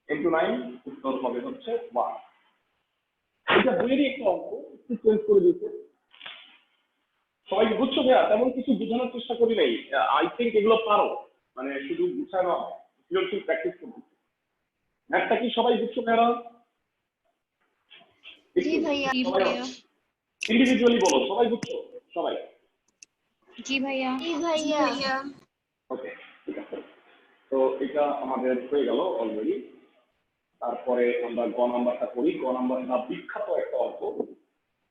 ইনটু 9, উত্তর হবে হচ্ছে 1। এটা বইয়েরই একটা অঙ্ক, একটু চেঞ্জ করে দিতে সবাই বুঝছো ভাইয়া, তেমন কিছু বোঝানোর চেষ্টা করি নাই। আই থিঙ্ক এগুলো পারো, মানে শুধু বুঝানো সৃজনশীল প্র্যাকটিস করতে। ম্যাথটা কি সবাই বুঝছো ভাইয়া? জি ভাইয়া। ইন্ডিভিজুয়ালি বলো, সবাই বুঝছো? সবাই? জি ভাইয়া। জি ভাইয়া। ওকে, ঠিক আছে। তো এটা আমাদের হয়ে গেল অলরেডি। তারপরে আমরা গ নাম্বারটা করি। গ নাম্বারটা বিখ্যাত একটা অঙ্ক,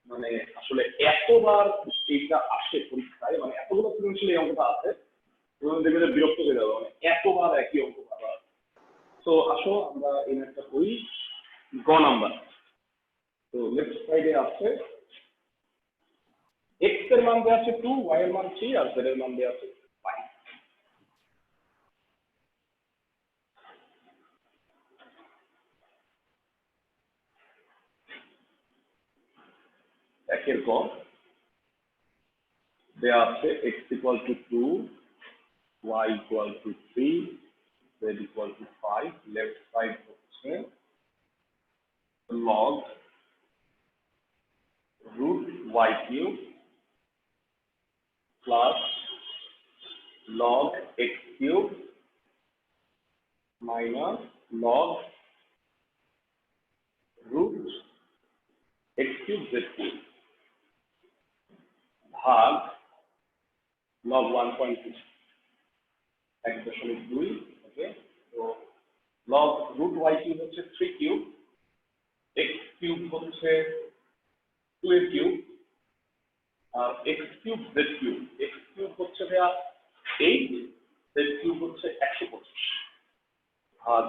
মানে আসলে এতবার এইটা আসে পরীক্ষায়, মানে এতগুলো সৃজনশীল এই অঙ্কটা আছে, দেখবে বিরক্ত হয়ে যাবে, মানে এতবার একই অঙ্ক পাবা। তো আসো আমরা এই ম্যাথটা করি। গ নাম্বার, তো লেফট সাইডে আছে x এর মান দেওয়া আছে 2, y এর মান 3 আর z এর মান দেওয়া আছে 5। একের ক দেওয়া আছে x equal to 2, y equal to 3, z equal to 5। Left side হচ্ছে log root y cube plus log x cube minus log root x cube z cube ভাগ log 1.2 1.2। ওকে, তো log root y cube হচ্ছে 3 cube, x cube হচ্ছে 2 এর cube, আর x cube z cube, x cube হচ্ছে ভাইয়া 8, z cube হচ্ছে 125 ভাগ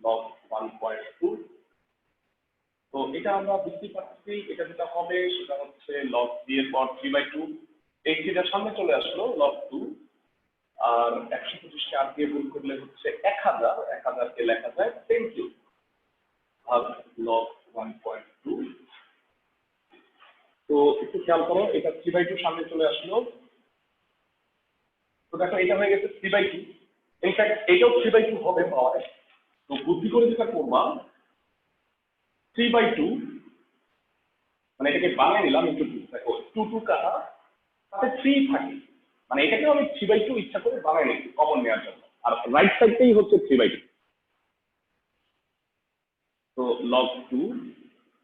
log 1.2। তো এটা আমরা বুঝতে পারছি, এটা যেটা হবে সেটা হচ্ছে log 3 এর পাওয়ার 3/2, এই থিটার সামনে চলে আসলো log 2, আর 125 কে 8 দিয়ে গুণ করলে হচ্ছে 1000, 1000 কে লেখা যায় 10 কিউব ভাগ log 1.2। তো একটু খেয়াল করো, এটা 3/2 সামনে চলে আসলো, তো দেখো এটা হয়ে গেছে 3/2, ইনফ্যাক্ট এটাও 3/2 হবে পাওয়ারে। তো বুদ্ধি করে যেটা করবা 3/2 মানে এটাকে বানিয়ে নিলাম একটু, দেখো 2 2 কাটা তাতে 3 থাকে, মানে এটাকেও আমি 3/2 ইচ্ছা করে বানিয়ে নিচ্ছি কমন নেওয়ার জন্য, আর রাইট সাইডটাই হচ্ছে 3/2। তো log 2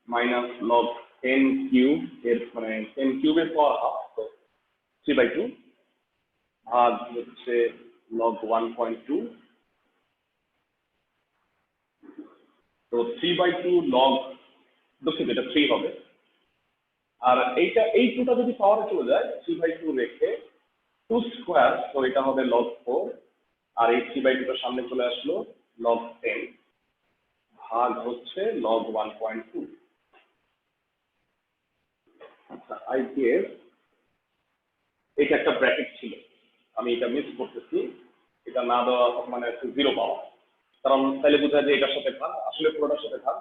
minus log 10 কিউব এর মানে 10 কিউবের পাওয়ার হাফ, তো 3/2 ভাগ হচ্ছে log 1.2, তো 3/2 log, দুঃখিত এটা 3 হবে। আর এই 2টা যদি পাওয়ারে চলে যায় 3/2 রেখে 2 স্কোয়ার, তো এটা হবে log 4, আর এই 3/2টা সামনে চলে আসলো log 10 ভাগ হচ্ছে log 1.2। আচ্ছা, আই গেস এটা একটা ব্র্যাকেট ছিল, আমি এটা মিস করতেছি, এটা না দেওয়া মানে 0 পাওয়া, কারণ তাহলে বোঝা যায় এটার সাথে ভাগ, আসলে পুরোটার সাথে ভাগ।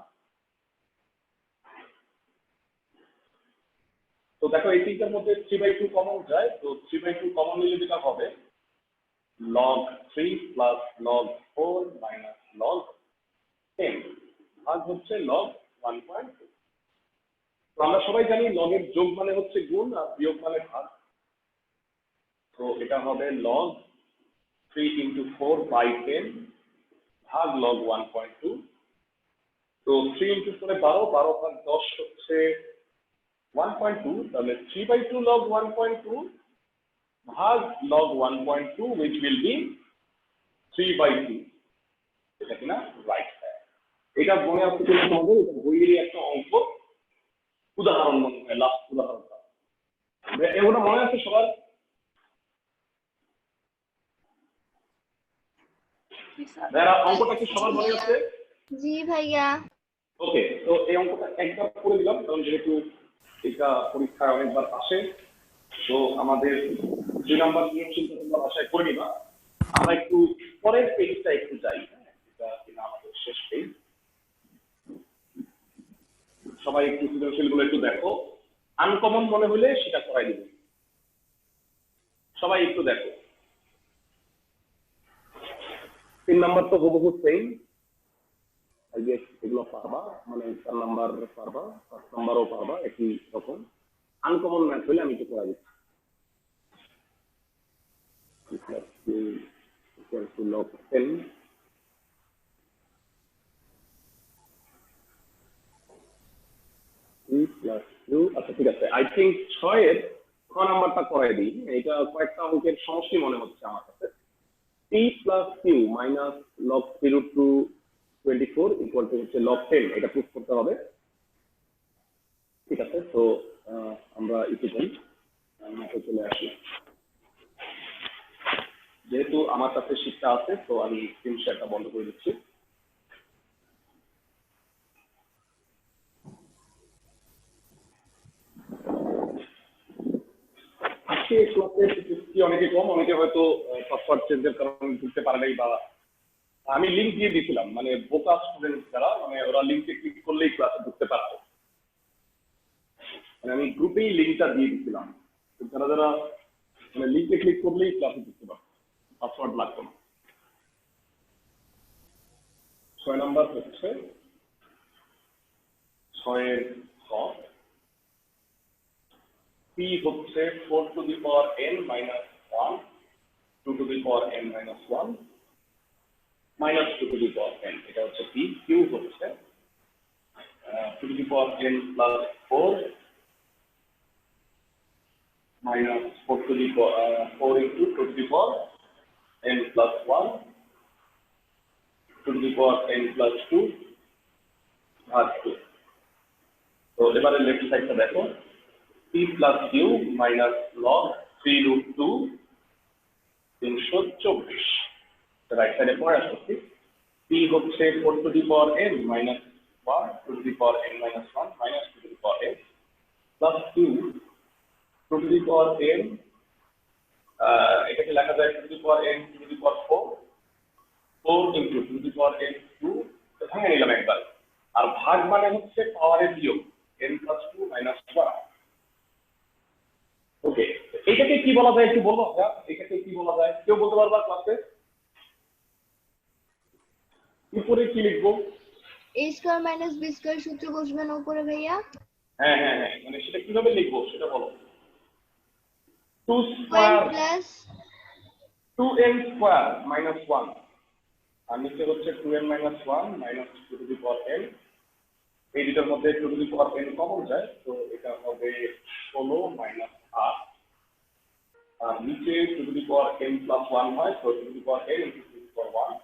তো দেখো এই তিনটার মধ্যে 3/2 কমন যায়, তো 3/2 কমন নিলে যেটা হবে log 3 plus log 4 minus log 10 ভাগ হচ্ছে log 1.2। তো আমরা সবাই জানি log এর যোগ মানে হচ্ছে গুণ আর বিয়োগ মানে ভাগ, তো এটা হবে log 3 into 4 by 10 ভাগ log 1.2। তো 3 into 4 এ 12, 12 ভাগ 10 হচ্ছে 1.2, তাহলে 3/2 log 1.2 ভাগ log 1.2 which will be 3/2, এটা কিনা রাইট। এটা মনে রাখতে গেলে তোমাদের এটা বইয়েরই একটা অঙ্ক, উদাহরণ মনে হয় লাস্ট উদাহরণটা এগুলো মনে আছে সবার? যারা অঙ্কটা কি সবার মনে আছে? জি ভাইয়া। ওকে, তো এই অঙ্কটা একবার করে দিলাম, কারণ যেহেতু এটা পরীক্ষায় অনেকবার আসে, তো আমাদের 2 নাম্বার নিয়ে চিন্তা তোমরা বাসায় করে নিবা। আমরা একটু পরের পেজটা একটু যাই, এটা কিনা আমাদের শেষ পেজ। সবাই একটু সৃজনশীল গুলো একটু দেখো, আনকমন মনে হলে সেটা করাই দিবে। সবাই একটু দেখো, 3 নাম্বার তো হুবহু সেম, আই গেস এগুলো পারবা, মানে 4 নাম্বার পারবা, 5 নাম্বারও পারবা, একই রকম। আনকমন ম্যাথ হলে আমি একটু করাই দিচ্ছি। equal to log 10 plus 2। আচ্ছা ঠিক আছে, আই থিঙ্ক 6 এর খ নাম্বারটা করাই দিই, এটা কয়েকটা অঙ্কের সমষ্টি মনে হচ্ছে আমার কাছে। p plus q minus log 3√2 24 equal to হচ্ছে log 10, এটা প্রুফ করতে হবে। ঠিক আছে, তো আমরা ইকুয়েশন আমাকে চলে আসি, যেহেতু আমার কাছে শিটটা আছে তো আমি স্ক্রিন শেয়ারটা বন্ধ করে দিচ্ছি। আজকে ক্লাসে কি অনেকে কম, অনেকে হয়তো পাসওয়ার্ড চেঞ্জের কারণে ঢুকতে পারে নাই, বা আমি লিংক দিয়ে দিয়েছিলাম, মানে বোকা স্টুডেন্ট যারা, মানে ওরা লিংকে ক্লিক করলেই ক্লাসে ঢুকতে পারতো, মানে আমি গ্রুপেই লিংকটা দিয়ে দিয়েছিলাম, যারা যারা মানে লিংকে ক্লিক করলেই ক্লাসে ঢুকতে পারতো, পাসওয়ার্ড লাগতো না। 6 নাম্বার হচ্ছে 6 এর খ, p হচ্ছে 4 to the power n minus 1, 2 to the power n minus 1, minus 2 to the power n, এটা হচ্ছে p। q হচ্ছে 2 to the power n plus 4 minus 4 to the power 4 into 2 to the power n plus 1, 2 to the power n plus 2 ভাগ 2। তো এবারে left সাইডটা দেখো, p plus q minus log 3√2 324, right সাইডে পড়ে আসছি। p হচ্ছে 4 to the power n minus 1, 2 to the power n minus 1, minus 2 to the power n plus q 2 to the power n, এটাকে লেখা যায় 2 to the power n 2 to the power 4, 4 into 2 to the power n 2, ভাঙে নিলাম একবার, আর ভাগ মানে হচ্ছে পাওয়ারের বিয়োগ, n plus 2 minus 1। ওকে, এটাকে কি বলা যায় একটু বলবো? এটাকে কি বলা যায় কেউ বলতে পারবা ক্লাসে? উপরে কি লিখবো? a square minus b square সূত্র বসবে না উপরে ভাইয়া? হ্যাঁ হ্যাঁ হ্যাঁ, মানে সেটা কিভাবে লিখবো সেটা বলো। 2 1 square plus 2n square minus 1, আর নিচে হচ্ছে 2n minus 1 minus 2 to the power n এই দুটার মধ্যে two to the power n common যায়, তো এটা হবে 16 মাইনাস 8, আর নিচে two to the power n plus 1 হয়, তো two to the power n into two to the power 1,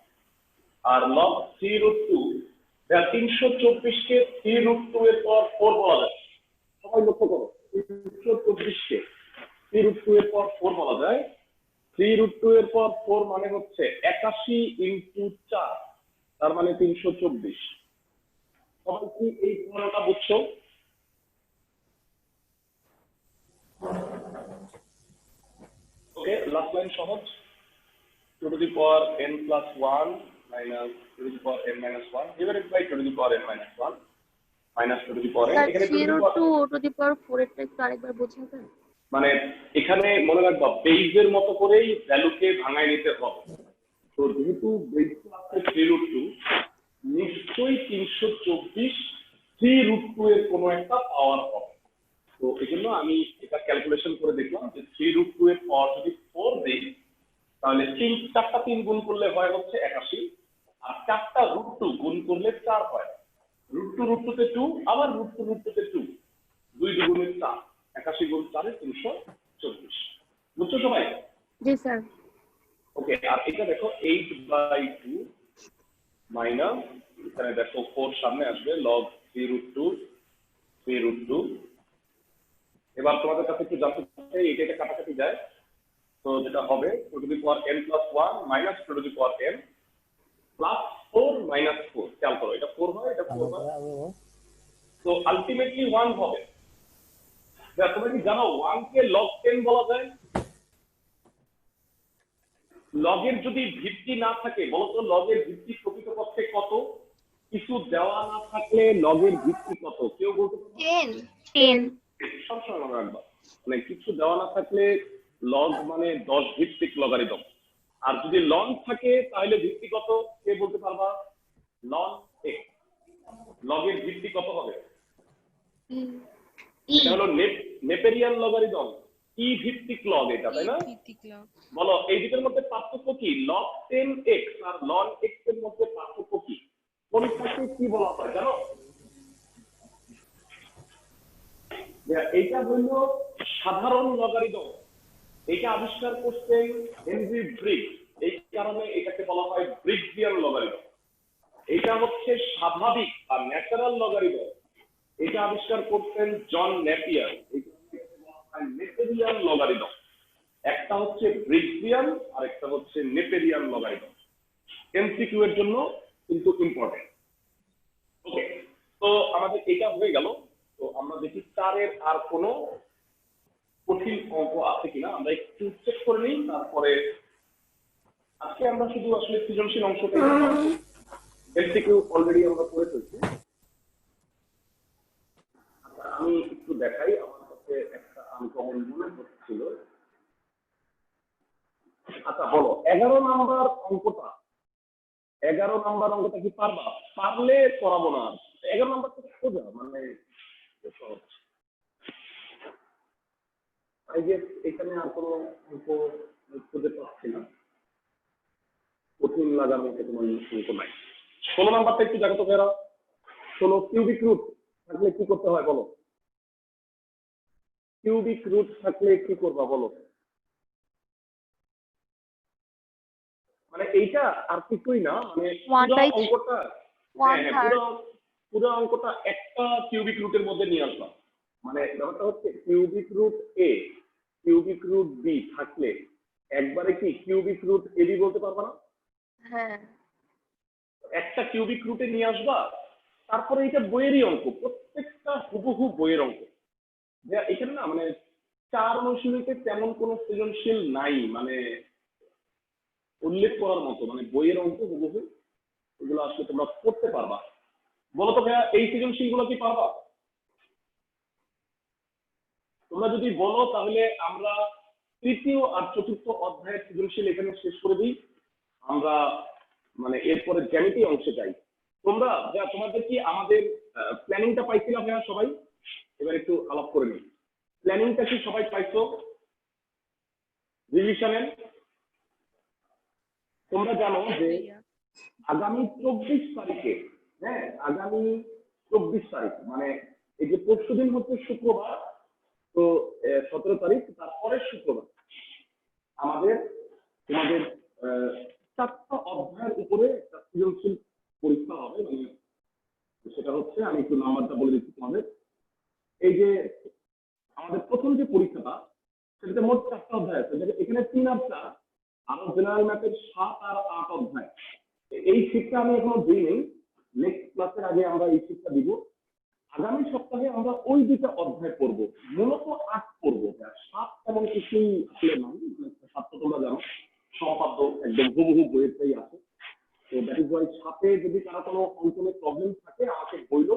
আর লগ 3√2, 324 কে 3√2 এর পর 4 বলা যায়। সবাই লক্ষ্য করো, 324 কে 3√2 এর পর 4 বলা যায়। 3√2 এর পর 4 মানে হচ্ছে 81 ইনটু 4, তার মানে 324। সবাই কি এই ফর্মুলাটা বুঝছো? ওকে, লাস্ট লাইন সহজ। Two to the power n plus 1 minus two to the power n minus 1 divided by two to the power n minus 1 minus two to the power n। Sir এখানে two to the 0 power two O two the পাওয়ার 4 এরটা একটু আরেকবার বোঝাবেন? মানে এখানে মনে রাখবা বেইজের মতো করেই ভ্যালুকে ভাঙায় নিতে হবে। তো যেহেতু বেইজ আছে 3√2, নিশ্চয়ই 324 3√2 এর কোনো একটা পাওয়ার হবে। তো এই জন্য আমি এটা ক্যালকুলেশন করে দেখলাম যে 3√2 এর পাওয়ার যদি 4 দেই, তাহলে 4টা 3 গুণ করলে হয় হচ্ছে 81, আর 4টা √2 গুণ করলে 4 হয়। √2 তে 2, আবার √2 তে 2, 2 দুগুণে 4, 81 গুণ 4 এ 324। বুঝছো সবাই? জি স্যার। ওকে, আর এটা দেখো 8/2 মাইনাস, এখানে দেখো 4 সামনে আসবে, লগ 3√2। এবার তোমাদের কাছে একটু জানতে চাই, এটা কাটাকাটি যায়, তো যেটা হবে two to the power n plus 1 minus two to the power n plus 4 minus 4। খেয়াল করো, এটা 4 হয়, এটা 4 হয়, তো আলটিমেটলি 1 হবে। তোমরা কি জানো 1 কে লগ 10 বলা যায়? লগের যদি ভিত্তি না থাকে, বলতো লগের ভিত্তি প্রকৃতপক্ষে কত? কিছু দেওয়া না থাকলে লগের ভিত্তি কত? কেউ বলতে পারবে? 10 সবসময় মনে রাখবা, মানে কিছু দেওয়া না থাকলে লগ মানে 10 ভিত্তিক লগারিদম, আর যদি লন থাকে তাহলে ভিত্তি কত? কে বলতে পারবা? লন x। লগের ভিত্তি কত হবে? এটা হলো নেপেরিয়ান লগারিদম, ই ভিত্তিক লগ এটা, তাই না? বলো এই দুটোর মধ্যে পার্থক্য কি? লগ 10x আর লন x এর মধ্যে পার্থক্য কি? কোনটাকে কি বলা হয় জানো? এইটা হলো সাধারণ লগারিদম, এটা আবিষ্কার করছেন হেনরি ব্রিগস, এই কারণে এটাকে বলা হয় ব্রিগসিয়ান লগারিদম। এটা হচ্ছে স্বাভাবিক বা ন্যাচারাল লগারিদম, এটা আবিষ্কার করছেন জন নেপিয়ার, এটাকে বলা হয় নেপেরিয়ান লগারিদম। একটা হচ্ছে ব্রিগসিয়ান আর একটা হচ্ছে নেপেরিয়ান লগারিদম। এমসিকিউ এর জন্য কিন্তু ইম্পর্টেন্ট। ওকে, তো আমাদের এটা হয়ে গেল। তো আমরা দেখি 4 এর আর কোনো কঠিন অঙ্ক আছে কিনা আমরা একটু চেক করে নিই, তারপরে আজকে আমরা শুধু আসলে সৃজনশীল অংশটাই এমসিকিউ অলরেডি আমরা করে ফেলছি। আচ্ছা, আমি একটু দেখাই, আমার কাছে একটা আনকমন মনে হচ্ছিল। আচ্ছা বলো 11 নাম্বার অঙ্কটা, 11 নাম্বার অঙ্কটা কি পারবা? পারলে করাবো না। 11 নাম্বারটা সোজা, মানে সহজ। আই গেস এখানে আর কোনো অঙ্ক খুঁজে পাচ্ছি না, কঠিন লাগার মতো কোনো অঙ্ক নাই। 16 নাম্বারটা একটু দেখো তো ফেরা। 16 কিউবিক রুট থাকলে কি করতে হয় বলো? কিউবিক রুট থাকলে কি করবা বলো? মানে এইটা আর কিছুই না, মানে পুরো অঙ্কটা একটা কিউবিক রুটের মধ্যে নিয়ে আসলাম। মানে ব্যাপারটা হচ্ছে কিউবিক রুট এ, কিউবিক রুট বি থাকলে একবারে কি কিউবিক রুট এ বি বলতে পারবা না? হ্যাঁ, একটা কিউবিক রুটে নিয়ে আসবা, তারপরে এটা বইয়েরই অঙ্ক, প্রত্যেকটা হুবহু বইয়ের অঙ্ক। এখানে না মানে 4 অনুশীলনীতে তেমন কোনো সৃজনশীল নাই, মানে উল্লেখ করার মতো, মানে বইয়ের অঙ্ক হুবহু, এগুলো আসলে তোমরা করতে পারবা। বলো তো ভাইয়া এই সৃজনশীল গুলো কি পারবা? তোমরা যদি বলো তাহলে আমরা তৃতীয় আর চতুর্থ অধ্যায়ের সৃজনশীল এখানে শেষ করে দিই, আমরা মানে এরপরে জ্যামিতি অংশে যাই। তোমরা তোমাদের কি আমাদের প্ল্যানিংটা পাইছিলা ভাইয়া সবাই? এবার একটু আলাপ করে নিই, প্ল্যানিংটা কি সবাই পাইছো রিভিশনের? তোমরা জানো যে আগামী 24 তারিখে, হ্যাঁ আগামী 24 তারিখ, মানে এই যে পরশু দিন হচ্ছে শুক্রবার, তো 17 তারিখ, তারপরের শুক্রবার আমাদের তোমাদের 4টা অধ্যায়ের উপরে একটা সৃজনশীল পরীক্ষা হবে। মানে সেটা হচ্ছে, আমি একটু নাম্বারটা বলে দিচ্ছি তোমাদের। এই যে আমাদের প্রথম যে পরীক্ষাটা, সেটাতে মোট 4টা অধ্যায় আছে। এখানে 3 আর 4, আরো জেনারেল ম্যাথের 7 আর 8 অধ্যায়। এই শিক্ষা আমি এখনো দিইনি, নেক্সট ক্লাসের আগে আমরা এই শিক্ষা দিব। আগামী সপ্তাহে আমরা ওই 2টা অধ্যায় পড়বো, মূলত 8 পড়বো। 7 তেমন কিছুই আসলে নয়, 7 তো তোমরা জানো সম্পাদ্য একদম হুবহু বইয়েরটাই আছে। তো দ্যাট ইজ ওয়াই 7-এ যদি কারো কোনো অঙ্কনের প্রবলেম থাকে আমাকে বললো,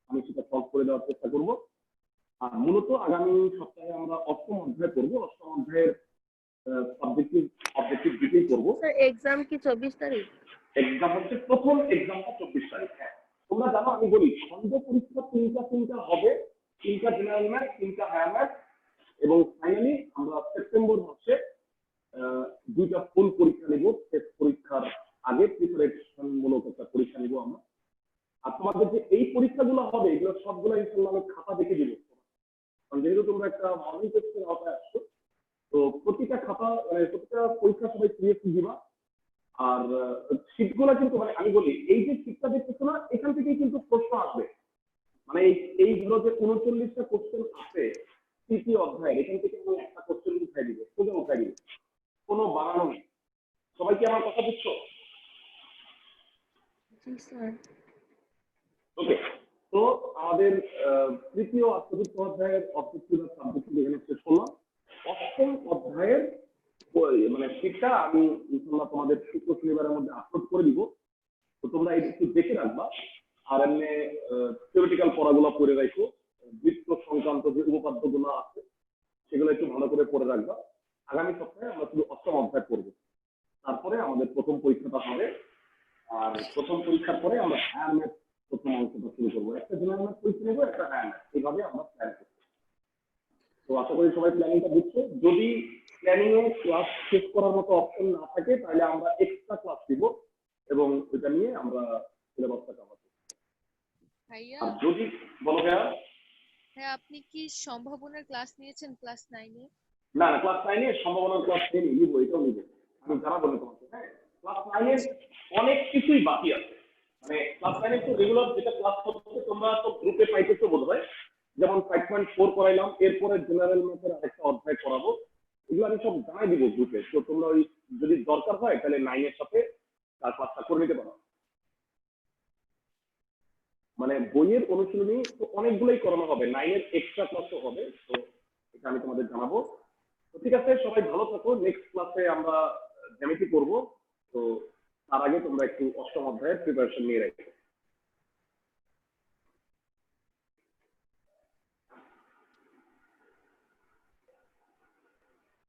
আমি সেটা সলভ করে দেওয়ার চেষ্টা করবো। আর মূলত আগামী সপ্তাহে আমরা 8ম অধ্যায় পড়বো। 8ম অধ্যায়ের অবজেক্টিভ দুটোই পড়বো। স্যার এক্সাম কি 24 তারিখ? এক্সাম হচ্ছে, প্রথম এক্সামটা 24 তারিখ। হ্যাঁ, তোমরা জানো, আমি বলি খন্ড পরীক্ষা 3টা হবে, 3টা জেনারেল ম্যাথ, 3টা হায়ার ম্যাথ, এবং ফাইনালি আমরা সেপ্টেম্বর মাসে 2টা ফুল পরীক্ষা নিব। টেস্ট পরীক্ষার আগে প্রিপারেশনমূলক একটা পরীক্ষা নিব আমরা। আর তোমাদের যে এই পরীক্ষাগুলো হবে, এগুলো সবগুলো ইনশাআল্লাহ আমি খাতা দেখে দিব। কারণ যেহেতু তোমরা একটা মডেল টেস্টের আওতায় আসছো, তো প্রতিটা খাতা, মানে প্রতিটা পরীক্ষা সবাই সিরিয়াসলি দিবা। আর শীটগুলো কিন্তু, মানে আমি বলি, এই যে শীটটা দেখতেছো না, এখান থেকেই কিন্তু প্রশ্ন আসবে। মানে এইগুলো যে 39টা কোশ্চেন আছে 3টি অধ্যায়, এখান থেকে আমি একটা কোশ্চেন উঠাই দিব, সোজা উঠাই দিব, কোনো বানানো নেই। সবাই কি আমার কথা বুঝছো? জি স্যার। ওকে, তো আমাদের তৃতীয় আর চতুর্থ অধ্যায়ের অবজেক্টিভ আর সাবজেক্টিভ এখানে শেষ করলাম। 8ম অধ্যায়ের মানে শীটটা আমি ইনশাআল্লাহ তোমাদের শুক্র শনিবারের মধ্যে আপলোড করে দিব। তো তোমরা এই একটু দেখে রাখবা। আর এমনি থিওরিটিক্যাল পড়াগুলো পড়ে রাখো। বৃত্ত সংক্রান্ত যে উপপাদ্যগুলো আছে সেগুলো একটু ভালো করে পড়ে রাখবা। আগামী সপ্তাহে আমরা শুধু 8ম অধ্যায় পড়ব। তারপরে আমাদের প্রথম পরীক্ষাটা হবে। আর প্রথম পরীক্ষার পরে আমরা হায়ার ম্যাথ প্রথম অংশটা শুরু করবো। একটা জেনারেল ম্যাথ পরীক্ষা নেবো, একটা হায়ার ম্যাথ, এইভাবে আমরা প্ল্যান করবো। তো আশা করি সবাই প্ল্যানিংটা বুঝছো। যদি প্ল্যানিং এ ক্লাস শেষ করার মতো অপশন না থাকে, তাহলে আমরা এক্সট্রা ক্লাস দিব এবং ওইটা নিয়ে আমরা সিলেবাসটা কভার করব। ভাইয়া, আর যদি বলো ভাইয়া। হ্যাঁ, আপনি কি সম্ভাবনার ক্লাস নিয়েছেন ক্লাস 9-এ? না না, ক্লাস 9 এর সম্ভাবনার ক্লাস 10 নিব, এটাও নিব। আমি জানাবো তোমাকে। হ্যাঁ, ক্লাস 9 এর অনেক কিছুই বাকি আছে। মানে ক্লাস 9 এর তো রেগুলার যেটা ক্লাস হচ্ছে, তোমরা তো গ্রুপে পাইতেছো বোধহয়। যেমন 5.4 করাইলাম, এরপরে জেনারেল ম্যাথের আরেকটা অধ্যায় করাবো। এগুলো আমি সব জানাই দিব গ্রুপে। তো তোমরা ওই যদি দরকার হয় তাহলে 9 এর সাথে তার ক্লাসটা করে নিতে পারো। মানে বইয়ের অনুশীলনী তো অনেকগুলোই করানো হবে, 9 এর এক্সট্রা ক্লাসও হবে। তো এটা আমি তোমাদের জানাবো। তো ঠিক আছে, সবাই ভালো থাকো। নেক্সট ক্লাসে আমরা জ্যামিতি করবো। তো তার আগে তোমরা একটু 8ম অধ্যায়ের প্রিপারেশন নিয়ে রাখো।